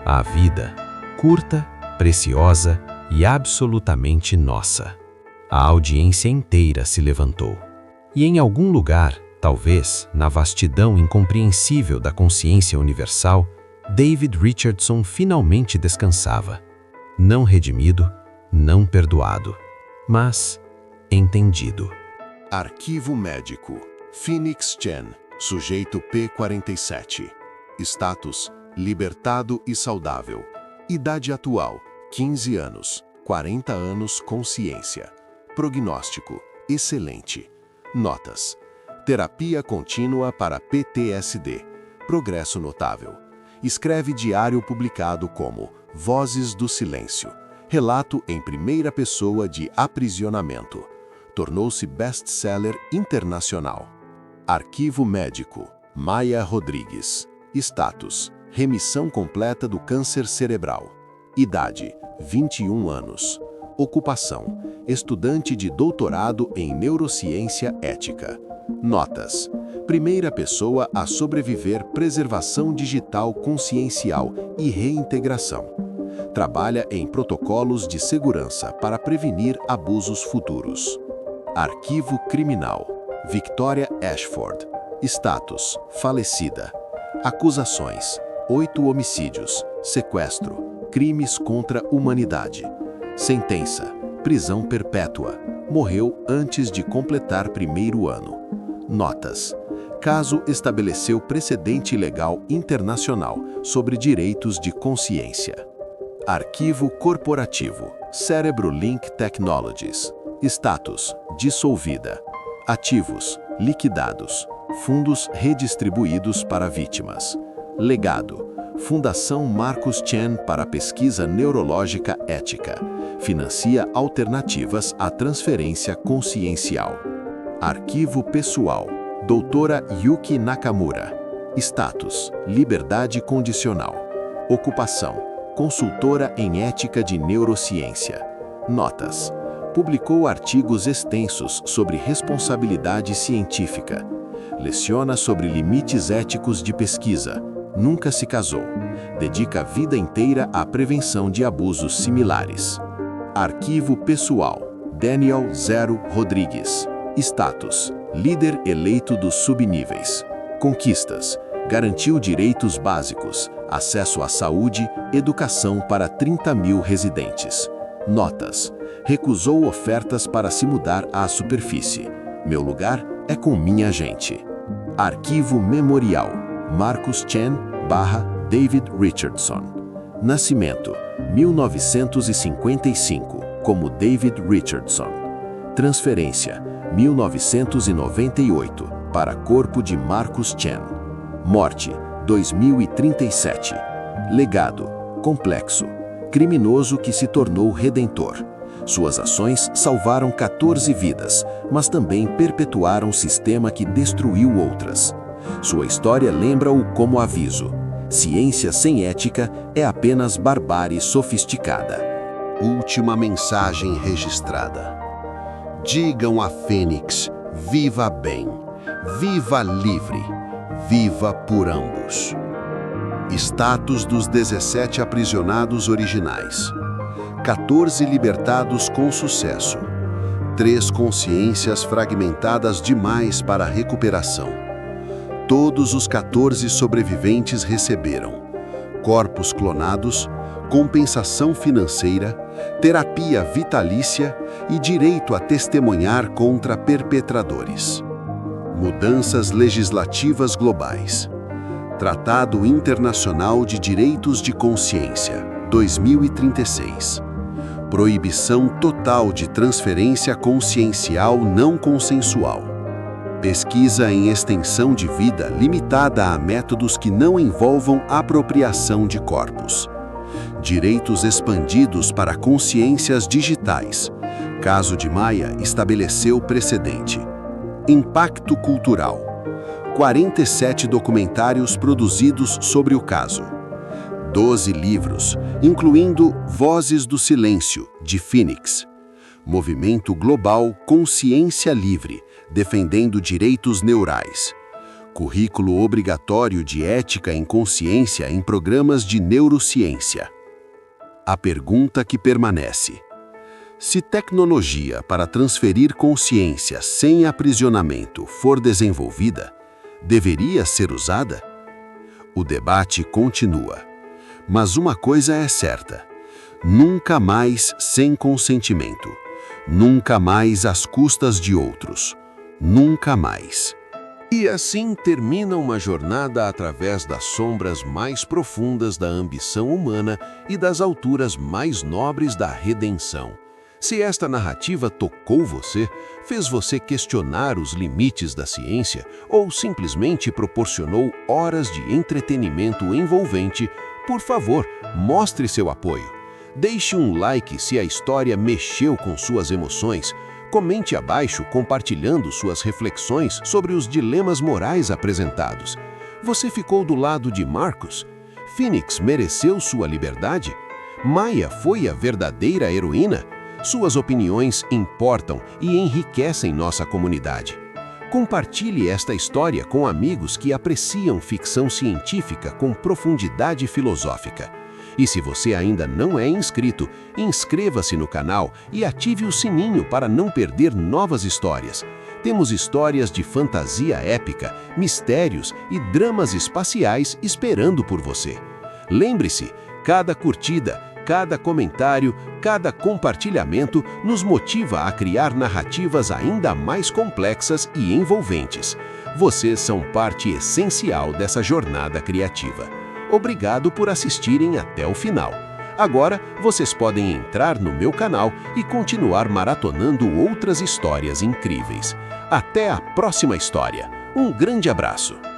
A vida, curta, preciosa e absolutamente nossa. A audiência inteira se levantou. E em algum lugar, talvez na vastidão incompreensível da consciência universal, David Richardson finalmente descansava. Não redimido, não perdoado, mas entendido. Arquivo médico. Phoenix Chen, sujeito P47. Status: libertado e saudável. Idade atual: 15 anos. 40 anos consciência. Prognóstico: excelente. Notas: terapia contínua para PTSD. Progresso notável. Escreve diário publicado como Vozes do Silêncio. Relato em primeira pessoa de aprisionamento. Tornou-se best-seller internacional. Arquivo médico. Maia Rodrigues. Status: remissão completa do câncer cerebral. Idade: 21 anos. Ocupação: estudante de doutorado em neurociência ética. Notas: primeira pessoa a sobreviver preservação digital consciencial e reintegração. Trabalha em protocolos de segurança para prevenir abusos futuros. Arquivo criminal. Victoria Ashford. Status: falecida. Acusações: 8 homicídios, sequestro, crimes contra a humanidade. Sentença: prisão perpétua. Morreu antes de completar primeiro ano. Notas: caso estabeleceu precedente legal internacional sobre direitos de consciência. Arquivo corporativo. Cérebro Link Technologies. Status: dissolvida. Ativos: liquidados. Fundos redistribuídos para vítimas. Legado: Fundação Marcus Chen para Pesquisa Neurológica Ética. Financia alternativas à transferência consciencial. Arquivo pessoal. Doutora Yuki Nakamura. Status: liberdade condicional. Ocupação: consultora em ética de neurociência. Notas: publicou artigos extensos sobre responsabilidade científica. Leciona sobre limites éticos de pesquisa. Nunca se casou. Dedica a vida inteira à prevenção de abusos similares. Arquivo pessoal. Daniel Zero Rodrigues. Status: líder eleito dos subníveis. Conquistas: garantiu direitos básicos, acesso à saúde, educação para 30 mil residentes. Notas: recusou ofertas para se mudar à superfície. Meu lugar é com minha gente. Arquivo memorial. Marcus Chen / David Richardson. Nascimento: 1955, como David Richardson. Transferência: 1998, para corpo de Marcus Chen. Morte: 2037. Legado: complexo. Criminoso que se tornou redentor. Suas ações salvaram 14 vidas, mas também perpetuaram um sistema que destruiu outras. Sua história lembra-o como aviso: ciência sem ética é apenas barbárie sofisticada. Última mensagem registrada. Digam a Fênix: viva bem, viva livre, viva por ambos. Status dos 17 aprisionados originais. 14 libertados com sucesso. 3 consciências fragmentadas demais para a recuperação. Todos os 14 sobreviventes receberam corpos clonados, compensação financeira, terapia vitalícia e direito a testemunhar contra perpetradores. Mudanças legislativas globais. Tratado Internacional de Direitos de Consciência, 2036. Proibição total de transferência consciencial não consensual. Pesquisa em extensão de vida limitada a métodos que não envolvam apropriação de corpos. Direitos expandidos para consciências digitais. Caso de Maia estabeleceu precedente. Impacto cultural. 47 documentários produzidos sobre o caso. 12 livros, incluindo Vozes do Silêncio, de Phoenix. Movimento Global Consciência Livre, defendendo direitos neurais. Currículo obrigatório de ética em consciência em programas de neurociência. A pergunta que permanece: se tecnologia para transferir consciência sem aprisionamento for desenvolvida, deveria ser usada? O debate continua. Mas uma coisa é certa: nunca mais sem consentimento. Nunca mais às custas de outros. Nunca mais. E assim termina uma jornada através das sombras mais profundas da ambição humana e das alturas mais nobres da redenção. Se esta narrativa tocou você, fez você questionar os limites da ciência ou simplesmente proporcionou horas de entretenimento envolvente, por favor, mostre seu apoio. Deixe um like se a história mexeu com suas emoções. Comente abaixo compartilhando suas reflexões sobre os dilemas morais apresentados. Você ficou do lado de Marcus? Phoenix mereceu sua liberdade? Maya foi a verdadeira heroína? Suas opiniões importam e enriquecem nossa comunidade. Compartilhe esta história com amigos que apreciam ficção científica com profundidade filosófica. E se você ainda não é inscrito, inscreva-se no canal e ative o sininho para não perder novas histórias. Temos histórias de fantasia épica, mistérios e dramas espaciais esperando por você. Lembre-se, cada curtida, cada comentário, cada compartilhamento nos motiva a criar narrativas ainda mais complexas e envolventes. Vocês são parte essencial dessa jornada criativa. Obrigado por assistirem até o final. Agora, vocês podem entrar no meu canal e continuar maratonando outras histórias incríveis. Até a próxima história. Um grande abraço!